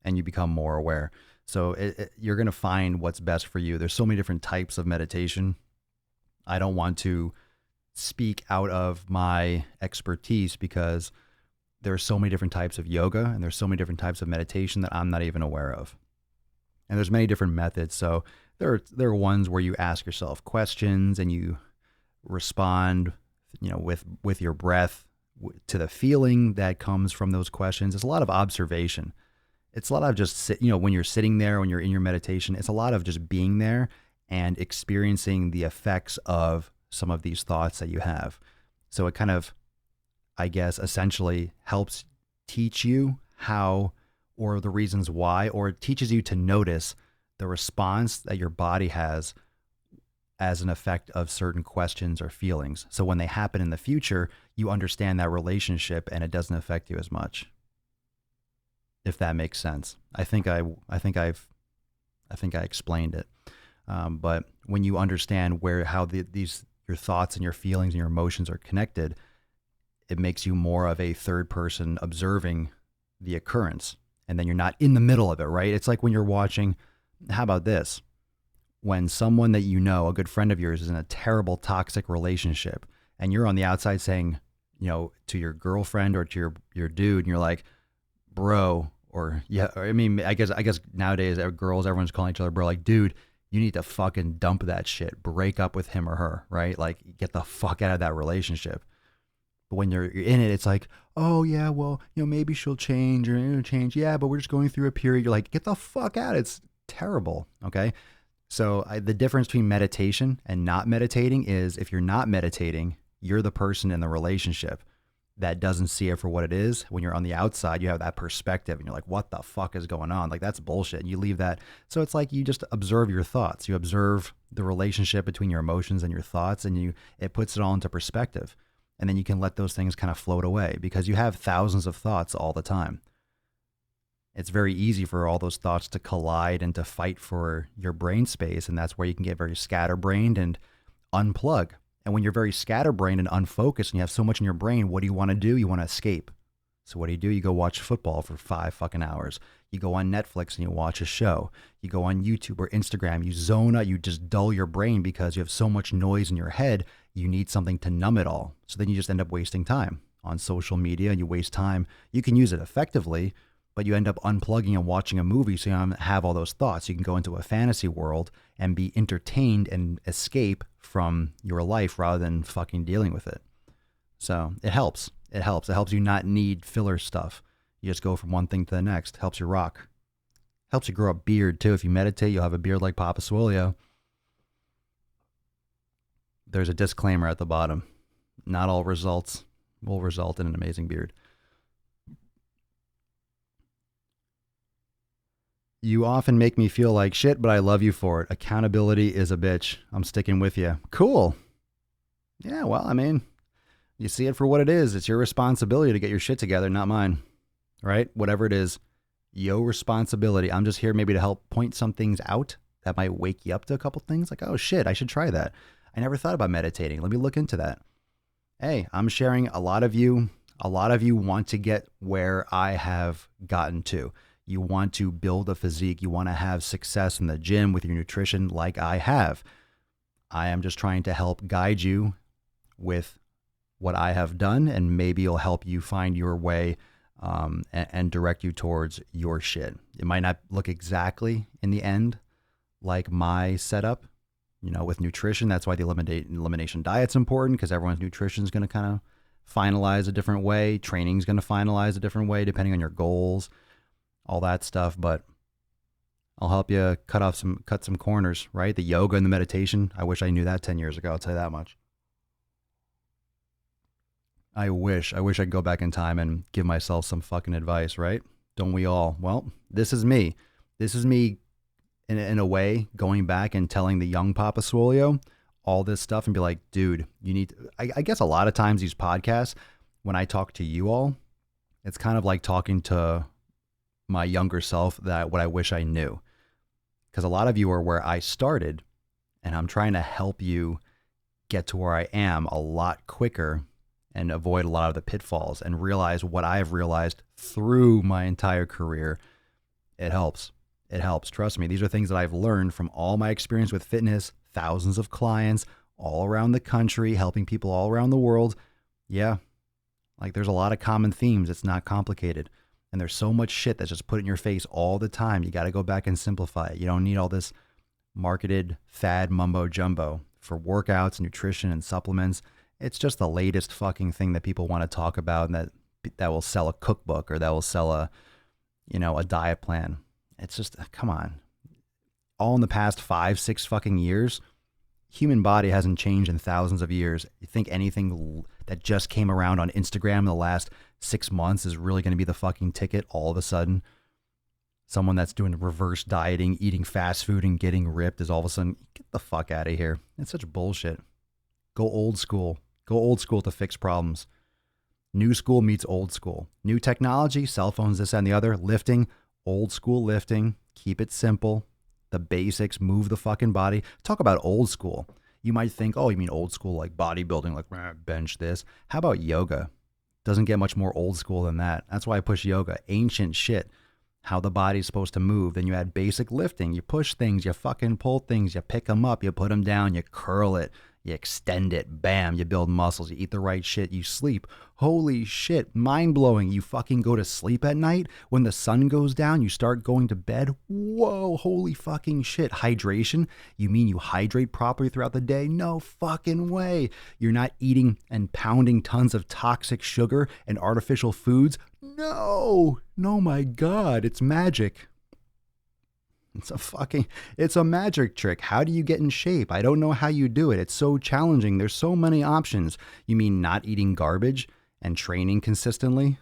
and you become more aware. So you're going to find what's best for you. There's so many different types of meditation. I don't want to speak out of my expertise because there are so many different types of yoga and there's so many different types of meditation that I'm not even aware of. And there's many different methods. So there are ones where you ask yourself questions and you respond, with your breath to the feeling that comes from those questions. It's a lot of observation. It's a lot of just when you're sitting there, when you're in your meditation, it's a lot of just being there and experiencing the effects of some of these thoughts that you have. So it kind of, I guess, essentially helps teach you how or the reasons why, or it teaches you to notice the response that your body has as an effect of certain questions or feelings. So when they happen in the future, you understand that relationship and it doesn't affect you as much. If that makes sense. I think I explained it. But when you understand how your thoughts and your feelings and your emotions are connected, it makes you more of a third person observing the occurrence. And then you're not in the middle of it, right? It's like when you're watching, how about this? When someone that a good friend of yours is in a terrible toxic relationship and you're on the outside saying, to your girlfriend or to your dude, and you're like, bro, I guess nowadays everyone's calling each other bro, like, dude, you need to fucking dump that shit, break up with him or her, right? Like, get the fuck out of that relationship. But when you're in it, it's like, oh yeah, well, maybe she'll change or change. Yeah, but we're just going through a period. You're like, get the fuck out. It's terrible. Okay. So the difference between meditation and not meditating is if you're not meditating, you're the person in the relationship that doesn't see it for what it is. When you're on the outside, you have that perspective and you're like, what the fuck is going on? Like, that's bullshit. And you leave that. So it's like you just observe your thoughts. You observe the relationship between your emotions and your thoughts, and it puts it all into perspective. And then you can let those things kind of float away because you have thousands of thoughts all the time. It's very easy for all those thoughts to collide and to fight for your brain space. And that's where you can get very scatterbrained and unplug. And when you're very scatterbrained and unfocused and you have so much in your brain, what do you want to do? You want to escape. So what do? You go watch football for 5 fucking hours. You go on Netflix and you watch a show. You go on YouTube or Instagram. You zone out. You just dull your brain because you have so much noise in your head. you need something to numb it all. So then you just end up wasting time on social media. You waste time. You can use it effectively, but you end up unplugging and watching a movie so you don't have all those thoughts. You can go into a fantasy world and be entertained and escape from your life rather than fucking dealing with it. So it helps. It helps. It helps you not need filler stuff. You just go from one thing to the next. Helps you rock. Helps you grow a beard too. If you meditate, you'll have a beard like Papa Swole. There's a disclaimer at the bottom. Not all results will result in an amazing beard. You often make me feel like shit, but I love you for it. Accountability is a bitch. I'm sticking with you. Cool. Yeah, well, I mean, you see it for what it is. It's your responsibility to get your shit together, not mine. Right? Whatever it is, your responsibility. I'm just here maybe to help point some things out that might wake you up to a couple things. Like, oh shit, I should try that. I never thought about meditating. Let me look into that. Hey, I'm sharing a lot of you want to get where I have gotten to. You want to build a physique. You want to have success in the gym with your nutrition like I have. I am just trying to help guide you with what I have done, and maybe it'll help you find your way and direct you towards your shit. It might not look exactly in the end like my setup, with nutrition. That's why the elimination diet's important, because everyone's nutrition is going to kind of finalize a different way. Training is going to finalize a different way depending on your goals, all that stuff. But I'll help you cut some corners, right? The yoga and the meditation. I wish I knew that 10 years ago. I'll tell you that much. I wish I could go back in time and give myself some fucking advice, right? Don't we all? Well, this is me. This is me in a way going back and telling the young Papa Swole all this stuff and be like, dude, you need to, I guess a lot of times these podcasts, when I talk to you all, it's kind of like talking to my younger self, that what I wish I knew. Because a lot of you are where I started, and I'm trying to help you get to where I am a lot quicker and avoid a lot of the pitfalls and realize what I've realized through my entire career. It helps. It helps. Trust me. These are things that I've learned from all my experience with fitness, thousands of clients all around the country, helping people all around the world. Yeah. Like there's a lot of common themes. It's not complicated. And there's so much shit that's just put in your face all the time. You got to go back and simplify it. You don't need all this marketed fad mumbo jumbo for workouts, nutrition, and supplements. It's just the latest fucking thing that people want to talk about, and that will sell a cookbook or that will sell a diet plan. It's just, come on. All in the past 5-6 fucking years, human body hasn't changed in thousands of years. You think anything that just came around on Instagram in the last 6 months is really going to be the fucking ticket all of a sudden? Someone that's doing reverse dieting, eating fast food and getting ripped is all of a sudden, get the fuck out of here. It's such bullshit. Go old school. Go old school to fix problems. New school meets old school. New technology, cell phones, this and the other, lifting, old school lifting. Keep it simple. The basics, move the fucking body. Talk about old school. You might think, oh, you mean old school like bodybuilding, like bench this. How about yoga? Doesn't get much more old school than that. That's why I push yoga. Ancient shit. How the body's supposed to move. Then you add basic lifting. You push things, you fucking pull things, you pick them up, you put them down, you curl it, you extend it, bam, you build muscles, you eat the right shit, you sleep. Holy shit, mind-blowing. You fucking go to sleep at night. When the sun goes down, you start going to bed. Whoa, holy fucking shit. Hydration? You mean you hydrate properly throughout the day? No fucking way. You're not eating and pounding tons of toxic sugar and artificial foods? No, my God, it's magic. It's a magic trick. How do you get in shape? I don't know how you do it. It's so challenging. There's so many options. You mean not eating garbage and training consistently?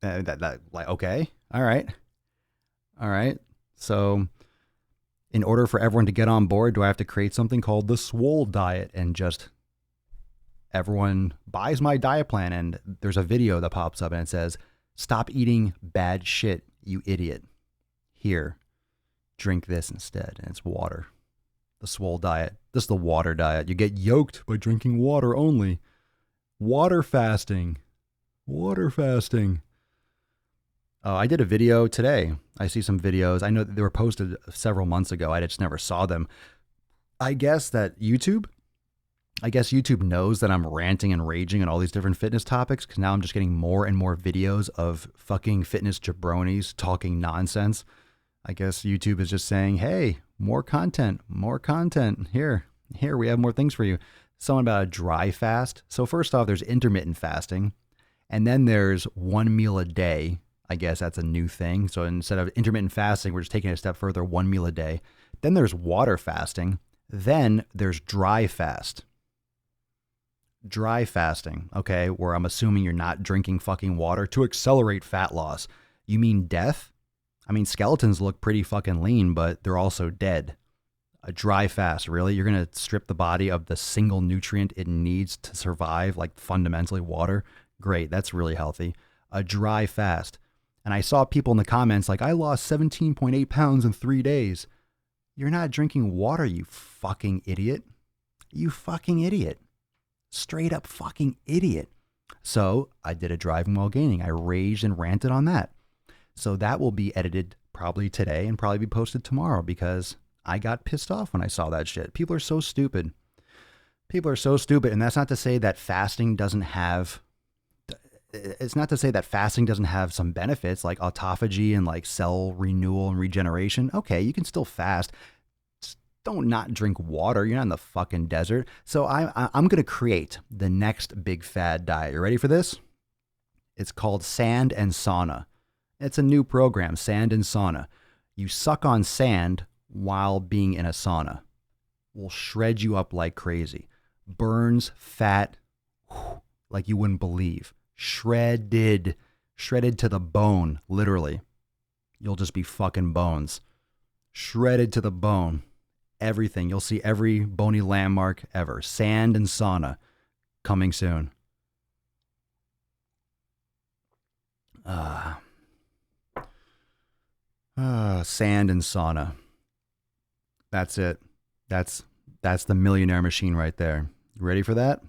Okay. All right. So in order for everyone to get on board, do I have to create something called the Swole diet and just everyone buys my diet plan and there's a video that pops up and it says, stop eating bad shit, you idiot. Here, drink this instead. And it's water. The Swole diet. This is the water diet. You get yoked by drinking water only. Water fasting. I did a video today. I see some videos. I know that they were posted several months ago. I just never saw them. I guess YouTube knows that I'm ranting and raging on all these different fitness topics because now I'm just getting more and more videos of fucking fitness jabronis talking nonsense. I guess YouTube is just saying, hey, more content, more content. Here, we have more things for you. Something about a dry fast. So first off, there's intermittent fasting. And then there's 1 meal a day. I guess that's a new thing. So instead of intermittent fasting, we're just taking it a step further, 1 meal a day. Then there's water fasting. Then there's dry fast. Dry fasting, okay, where I'm assuming you're not drinking fucking water to accelerate fat loss. You mean death? I mean, skeletons look pretty fucking lean, but they're also dead. A dry fast, really? You're going to strip the body of the single nutrient it needs to survive, like fundamentally water? Great, that's really healthy. A dry fast. And I saw people in the comments like, I lost 17.8 pounds in 3 days. You're not drinking water, you fucking idiot. You fucking idiot. Straight up fucking idiot. So I did a driving while gaining. I raged and ranted on that. So that will be edited probably today and probably be posted tomorrow because I got pissed off when I saw that shit. People are so stupid. People are so stupid. And that's not to say that fasting doesn't have, it's not to say that fasting doesn't have some benefits like autophagy and like cell renewal and regeneration. Okay, you can still fast. Don't not drink water. You're not in the fucking desert. So I'm going to create the next big fad diet. You ready for this? It's called Sand and Sauna. It's a new program, Sand and Sauna. You suck on sand while being in a sauna. Will shred you up like crazy. Burns fat like you wouldn't believe. Shredded to the bone, literally. You'll just be fucking bones. Shredded to the bone. Everything. You'll see every bony landmark ever. Sand and Sauna. Coming soon. Sand and Sauna. That's it. That's the millionaire machine right there. You ready for that?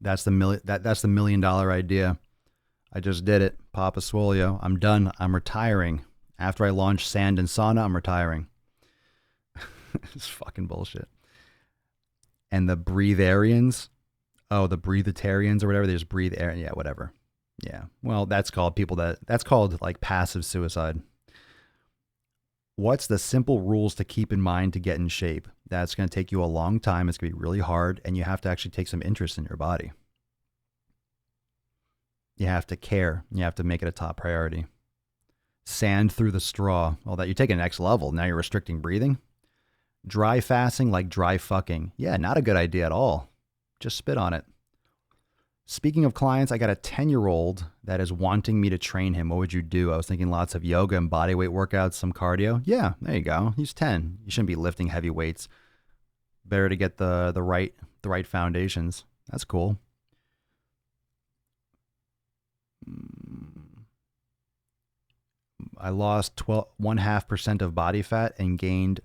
That's the $1 million idea. I just did it. Papa Swole. I'm done. I'm retiring. After I launch Sand and Sauna, I'm retiring. It's fucking bullshit. And the breatharians, the breathitarians or whatever, they just breathe air. Yeah, whatever. Yeah. Well, that's called like passive suicide. What's the simple rules to keep in mind to get in shape? That's going to take you a long time. It's going to be really hard. And you have to actually take some interest in your body. You have to care. You have to make it a top priority. Sand through the straw. Well, that you're taking the next level. Now you're restricting breathing. Dry fasting like dry fucking. Yeah, not a good idea at all. Just spit on it. Speaking of clients, I got a 10-year-old that is wanting me to train him. What would you do? I was thinking lots of yoga and body weight workouts, some cardio. Yeah, there you go. He's 10. You shouldn't be lifting heavy weights. Better to get the right foundations. That's cool. I lost 1/2% of body fat and gained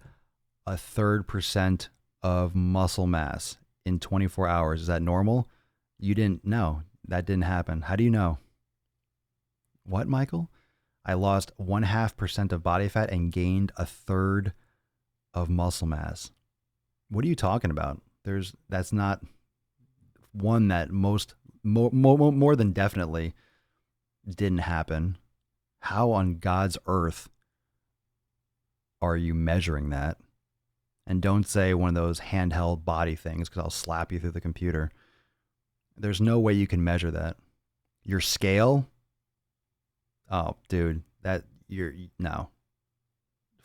1/3% of muscle mass in 24 hours. Is that normal? You didn't know. That didn't happen. How do you know? What, Michael? I lost 1/2% of body fat and gained 1/3 of muscle mass. What are you talking about? That's not one that more than definitely didn't happen. How on God's earth are you measuring that? And don't say one of those handheld body things because I'll slap you through the computer. There's no way you can measure that. Your scale? Oh, dude, no.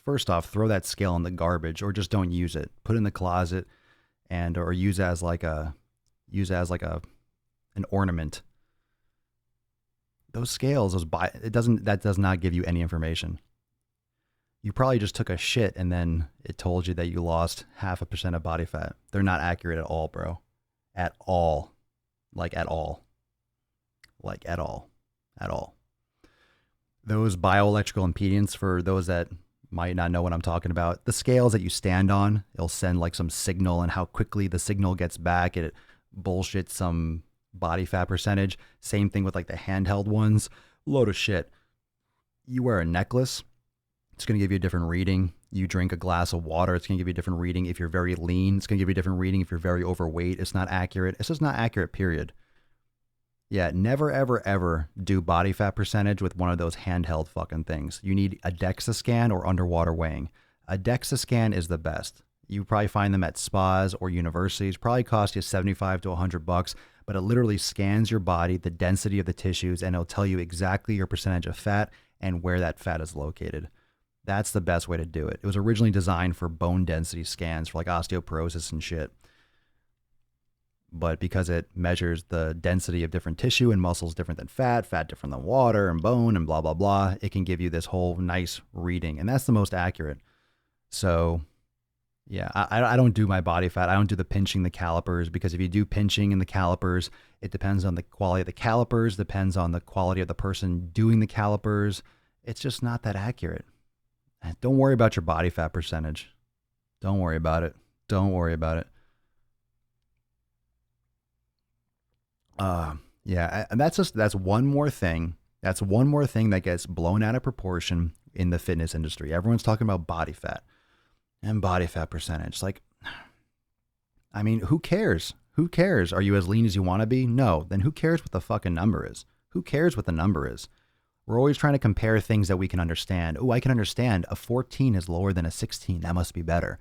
First off, throw that scale in the garbage or just don't use it. Put it in the closet or use it as like an ornament. Those scales, that does not give you any information. You probably just took a shit and then it told you that you lost 0.5% of body fat. They're not accurate at all, bro. At all. Like at all. Like at all. At all. Those bioelectrical impedance, for those that might not know what I'm talking about, the scales that you stand on, it'll send like some signal, and how quickly the signal gets back, it bullshits some body fat percentage. Same thing with like the handheld ones. Load of shit. You wear a necklace, it's going to give you a different reading. You drink a glass of water, it's going to give you a different reading. If you're very lean, it's going to give you a different reading. If you're very overweight, it's not accurate. It's just not accurate, period. Yeah, never, ever, ever do body fat percentage with one of those handheld fucking things. You need a DEXA scan or underwater weighing. A DEXA scan is the best. You probably find them at spas or universities. Probably cost you $75 to $100, but it literally scans your body, the density of the tissues, and it'll tell you exactly your percentage of fat and where that fat is located. That's the best way to do it. It was originally designed for bone density scans for like osteoporosis and shit. But because it measures the density of different tissue and muscles different than fat, fat different than water and bone and blah, blah, blah, it can give you this whole nice reading. And that's the most accurate. So yeah, I don't do my body fat. I don't do the pinching the calipers, because if you do pinching in the calipers, it depends on the quality of the calipers, depends on the quality of the person doing the calipers. It's just not that accurate. Don't worry about your body fat percentage. Don't worry about it. Don't worry about it. Yeah, and that's one more thing. That's one more thing that gets blown out of proportion in the fitness industry. Everyone's talking about body fat and body fat percentage. Like, I mean, who cares? Who cares? Are you as lean as you want to be? No. Then who cares what the fucking number is? Who cares what the number is? We're always trying to compare things that we can understand. Oh, I can understand a 14 is lower than a 16. That must be better.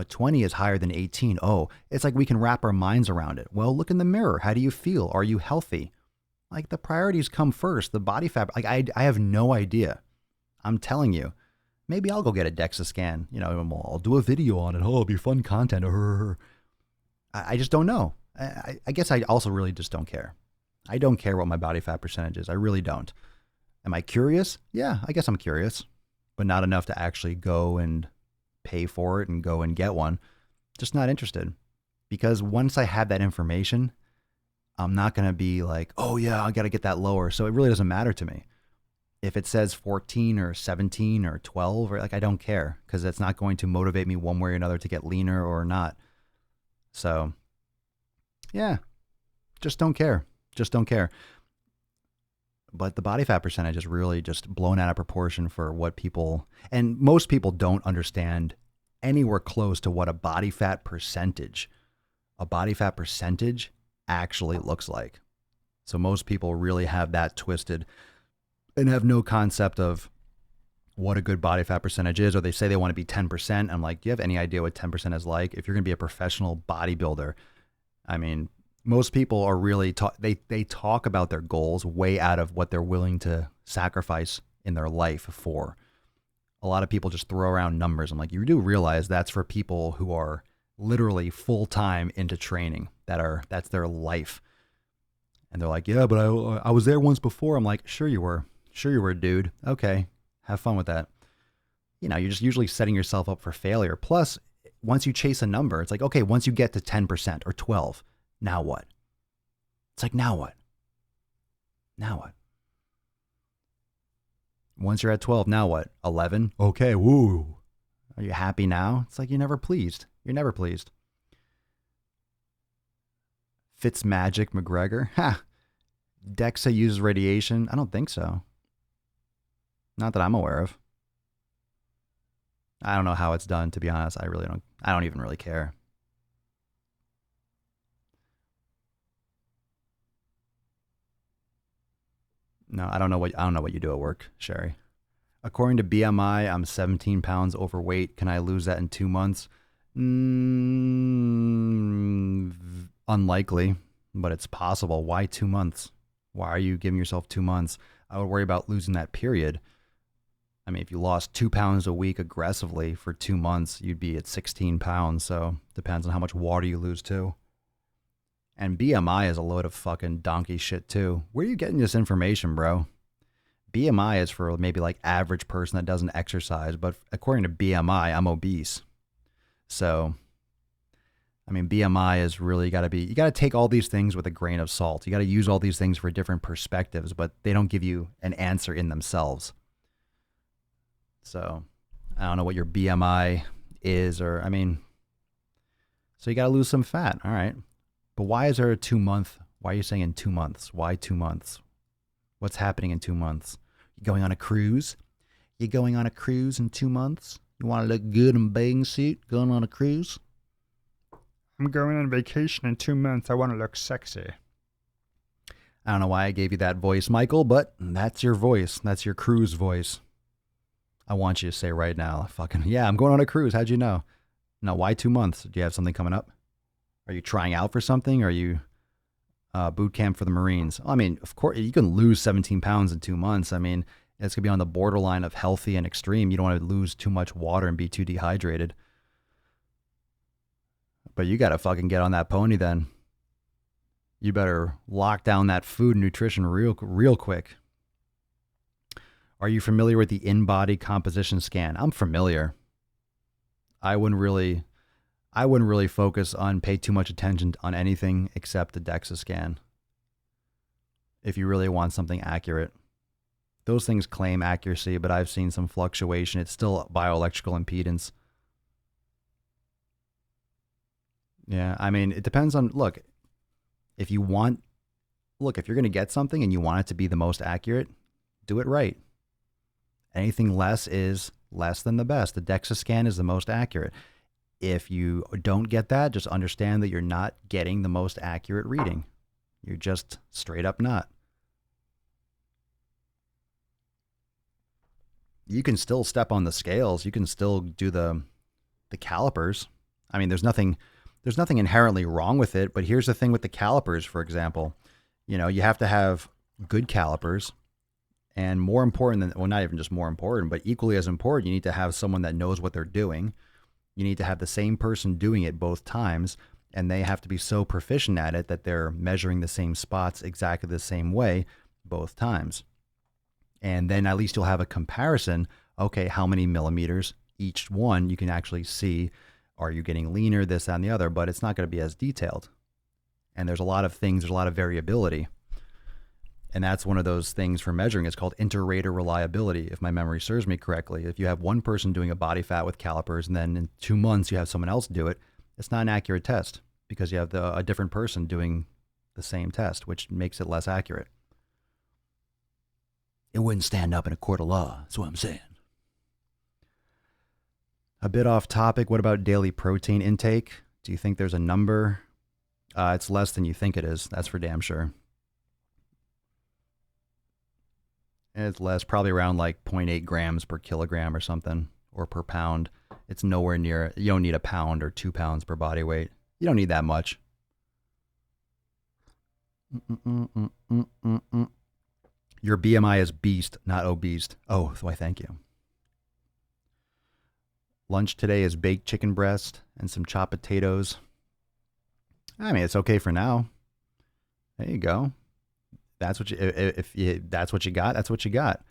20 is higher than 18. Oh, it's like we can wrap our minds around it. Well, look in the mirror. How do you feel? Are you healthy? Like, the priorities come first. The body fat, like I have no idea. I'm telling you. Maybe I'll go get a DEXA scan. I'll do a video on it. Oh, it'll be fun content. I just don't know. I guess I also really just don't care. I don't care what my body fat percentage is. I really don't. Am I curious? Yeah, I guess I'm curious, but not enough to actually go and pay for it and go and get one. Just not interested, because once I have that information, I'm not going to be like, oh yeah, I got to get that lower. So it really doesn't matter to me. If it says 14 or 17 or 12, or I don't care, because that's not going to motivate me one way or another to get leaner or not. So yeah, just don't care. Just don't care. But the body fat percentage is really just blown out of proportion for what people, and most people don't understand anywhere close to what a body fat percentage actually looks like. So most people really have that twisted and have no concept of what a good body fat percentage is, or they say they want to be 10%. I'm like, do you have any idea what 10% is like? If you're going to be a professional bodybuilder, I mean, most people are really they talk about their goals way out of what they're willing to sacrifice in their life for. A lot of people just throw around numbers. I'm like, you do realize that's for people who are literally full-time into training, that's their life. And they're like, yeah, but I was there once before. I'm like, sure you were, dude. Okay, have fun with that. You're just usually setting yourself up for failure. Plus, once you chase a number, it's like, okay, once you get to 10% or 12, now what? It's like, now what? Now what? Once you're at 12, now what? 11? Okay, woo. Are you happy now? It's like you're never pleased. You're never pleased. Fitzmagic McGregor. Ha! DEXA uses radiation? I don't think so. Not that I'm aware of. I don't know how it's done, to be honest. I don't even really care. No, I don't know what you do at work, Sherry. According to BMI, I'm 17 pounds overweight. Can I lose that in 2 months? Unlikely, but it's possible. Why 2 months? Why are you giving yourself 2 months? I would worry about losing that period. I mean, if you lost 2 pounds a week aggressively for 2 months, you'd be at 16 pounds. So depends on how much water you lose too. And BMI is a load of fucking donkey shit too. Where are you getting this information, bro? BMI is for maybe like average person that doesn't exercise, but according to BMI, I'm obese. So, I mean, BMI is really you got to take all these things with a grain of salt. You got to use all these things for different perspectives, but they don't give you an answer in themselves. So, I don't know what your BMI is, so you got to lose some fat. All right. But why is there a 2 month? Why are you saying in 2 months? Why 2 months? What's happening in 2 months? You going on a cruise? You going on a cruise in 2 months? You want to look good in a bathing suit going on a cruise? I'm going on vacation in 2 months. I want to look sexy. I don't know why I gave you that voice, Michael, but that's your voice. That's your cruise voice. I want you to say right now, fucking, yeah, I'm going on a cruise. How'd you know? No, why 2 months? Do you have something coming up? Are you trying out for something? Are you boot camp for the Marines? I mean, of course, you can lose 17 pounds in 2 months. I mean, it's going to be on the borderline of healthy and extreme. You don't want to lose too much water and be too dehydrated. But you got to fucking get on that pony then. You better lock down that food and nutrition real quick. Are you familiar with the in-body composition scan? I'm familiar. I wouldn't really pay too much attention on anything except the DEXA scan. If you really want something accurate. Those things claim accuracy, but I've seen some fluctuation. It's still bioelectrical impedance. Yeah, I mean, it depends on, look, if you're going to get something and you want it to be the most accurate, do it right. Anything less is less than the best. The DEXA scan is the most accurate. If you don't get that, just understand that you're not getting the most accurate reading. You're just straight up not. You can still step on the scales. You can still do the calipers. I mean, there's nothing inherently wrong with it, but here's the thing with the calipers, for example. You know, you have to have good calipers, and more important than, well, not even just more important, but equally as important, you need to have someone that knows what they're doing. You need to have the same person doing it both times, and they have to be so proficient at it that they're measuring the same spots exactly the same way both times. And then at least you'll have a comparison. Okay, how many millimeters each one you can actually see. Are you getting leaner, this, that, and the other? But it's not going to be as detailed. And there's a lot of things, there's a lot of variability. And that's one of those things for measuring. It's called inter-rater reliability, if my memory serves me correctly. If you have one person doing a body fat with calipers and then in 2 months you have someone else do it, it's not an accurate test because you have a different person doing the same test, which makes it less accurate. It wouldn't stand up in a court of law. That's what I'm saying. A bit off topic. What about daily protein intake? Do you think there's a number? It's less than you think it is. That's for damn sure. It's less, probably around like 0.8 grams per kilogram or something, or per pound. It's nowhere near, you don't need a pound or 2 pounds per body weight. You don't need that much. Your BMI is beast, not obese. Oh, why thank you. Lunch today is baked chicken breast and some chopped potatoes. I mean, it's okay for now. There you go. That's what that's what you got, that's what you got.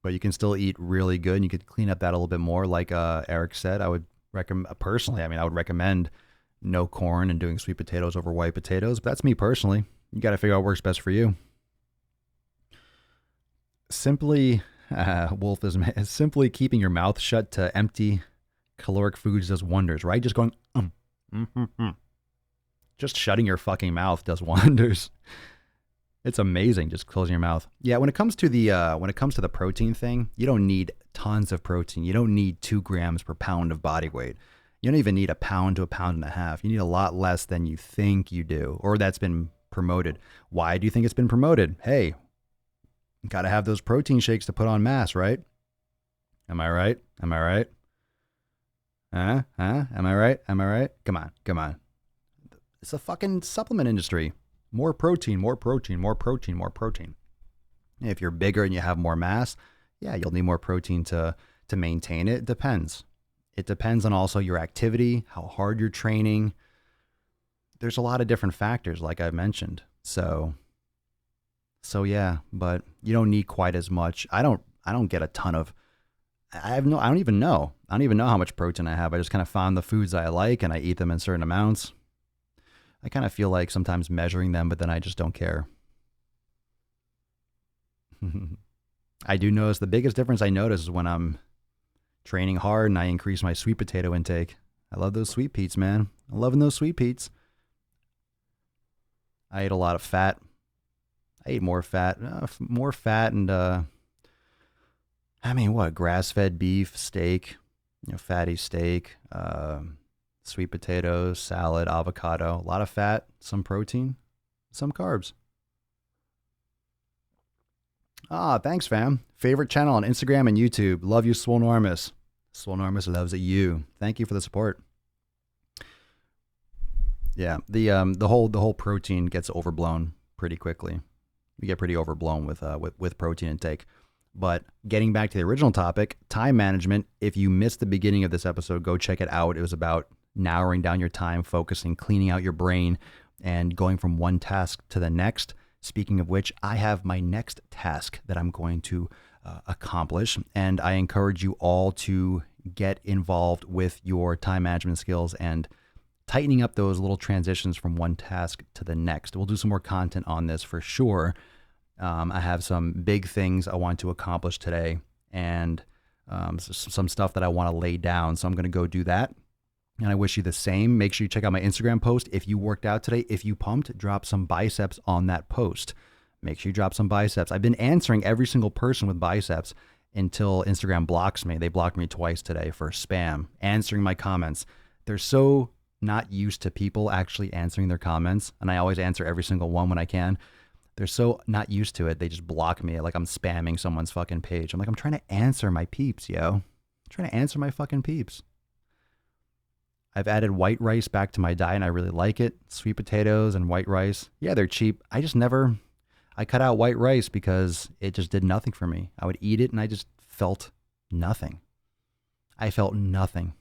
But you can still eat really good, and you could clean up that a little bit more. Like Eric said, I would recommend, personally, I would recommend no corn and doing sweet potatoes over white potatoes. But that's me personally. You got to figure out what works best for you. Simply, Wolf is simply keeping your mouth shut to empty caloric foods does wonders, right? Just going, Just shutting your fucking mouth does wonders. It's amazing, just closing your mouth. Yeah, when it comes to the protein thing, you don't need tons of protein. You don't need 2 grams per pound of body weight. You don't even need a pound to a pound and a half. You need a lot less than you think you do, or that's been promoted. Why do you think it's been promoted? Hey, got to have those protein shakes to put on mass, right? Am I right? Am I right? Am I right? Am I right? Come on. It's a fucking supplement industry. More protein, more protein, more protein, more protein. If you're bigger and you have more mass, yeah, you'll need more protein to maintain it. It depends. It depends on also your activity, how hard you're training. There's a lot of different factors, like I mentioned. So yeah, but you don't need quite as much. I don't get a ton of. I don't even know how much protein I have. I just kind of found the foods I like and I eat them in certain amounts. I kind of feel like sometimes measuring them, but then I just don't care. I do notice the biggest difference I notice is when I'm training hard and I increase my sweet potato intake. I love those sweet peats, man. I'm loving those sweet peats. I ate a lot of fat. I ate more fat and I mean, what? Grass-fed beef, steak, fatty steak, sweet potatoes, salad, avocado, a lot of fat, some protein, some carbs. Thanks, fam. Favorite channel on Instagram and YouTube. Love you, Swolenormous. Swolenormous loves you. Thank you for the support. Yeah, the whole protein gets overblown pretty quickly. You get pretty overblown with protein intake. But getting back to the original topic, time management. If you missed the beginning of this episode, go check it out. It was about narrowing down your time, focusing, cleaning out your brain, and going from one task to the next. Speaking of which, I have my next task that I'm going to accomplish, and I encourage you all to get involved with your time management skills and tightening up those little transitions from one task to the next. We'll do some more content on this for sure. I have some big things I want to accomplish today, and some stuff that I want to lay down. So I'm going to go do that. And I wish you the same. Make sure you check out my Instagram post. If you worked out today, if you pumped, drop some biceps on that post. Make sure you drop some biceps. I've been answering every single person with biceps until Instagram blocks me. They blocked me twice today for spam, answering my comments. They're so not used to people actually answering their comments. And I always answer every single one when I can. They're so not used to it. They just block me like I'm spamming someone's fucking page. I'm like, I'm trying to answer my peeps, yo. I'm trying to answer my fucking peeps. I've added white rice back to my diet and I really like it. Sweet potatoes and white rice. Yeah, they're cheap. I cut out white rice because it just did nothing for me. I would eat it and I just felt nothing. I felt nothing.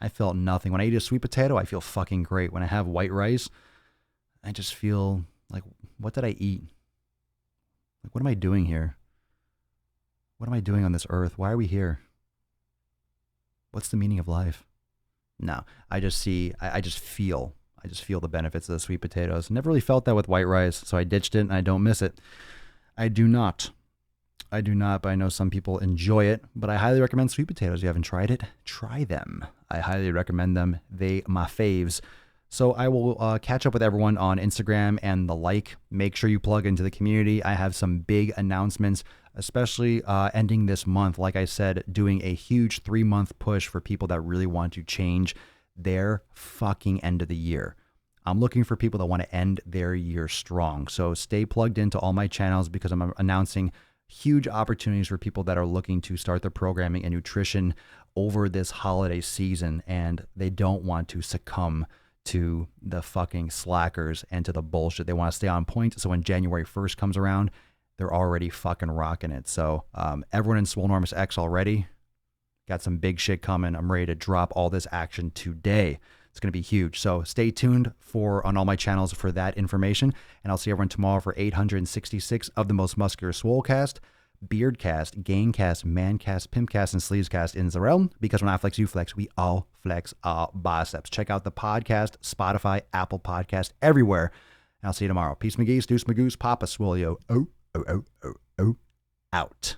When I eat a sweet potato, I feel fucking great. When I have white rice, I just feel like, what did I eat? Like, what am I doing here? What am I doing on this earth? Why are we here? What's the meaning of life? No, I just feel the benefits of the sweet potatoes. Never really felt that with white rice, so I ditched it and I don't miss it. I do not, but I know some people enjoy it, but I highly recommend sweet potatoes. If you haven't tried it, try them. I highly recommend them. They my faves. So I will catch up with everyone on Instagram and the like. Make sure you plug into the community. I have some big announcements, especially ending this month. Like I said, doing a huge 3-month push for people that really want to change their fucking end of the year. I'm looking for people that want to end their year strong. So stay plugged into all my channels because I'm announcing huge opportunities for people that are looking to start their programming and nutrition over this holiday season, and they don't want to succumb to the fucking slackers and to the bullshit. They want to stay on point. So when January 1st comes around, they're already fucking rocking it. So everyone in Swolenormous X already got some big shit coming. I'm ready to drop all this action today. It's going to be huge. So stay tuned on all my channels for that information. And I'll see everyone tomorrow for 866 of the most muscular Swolecast, Beardcast, Gaincast, Mancast, Pimpcast, and Sleevescast in the realm. Because when I flex, you flex. We all flex our biceps. Check out the podcast, Spotify, Apple Podcast, everywhere. And I'll see you tomorrow. Peace, McGee's, Deuce, Magoose, Papa Swole, out.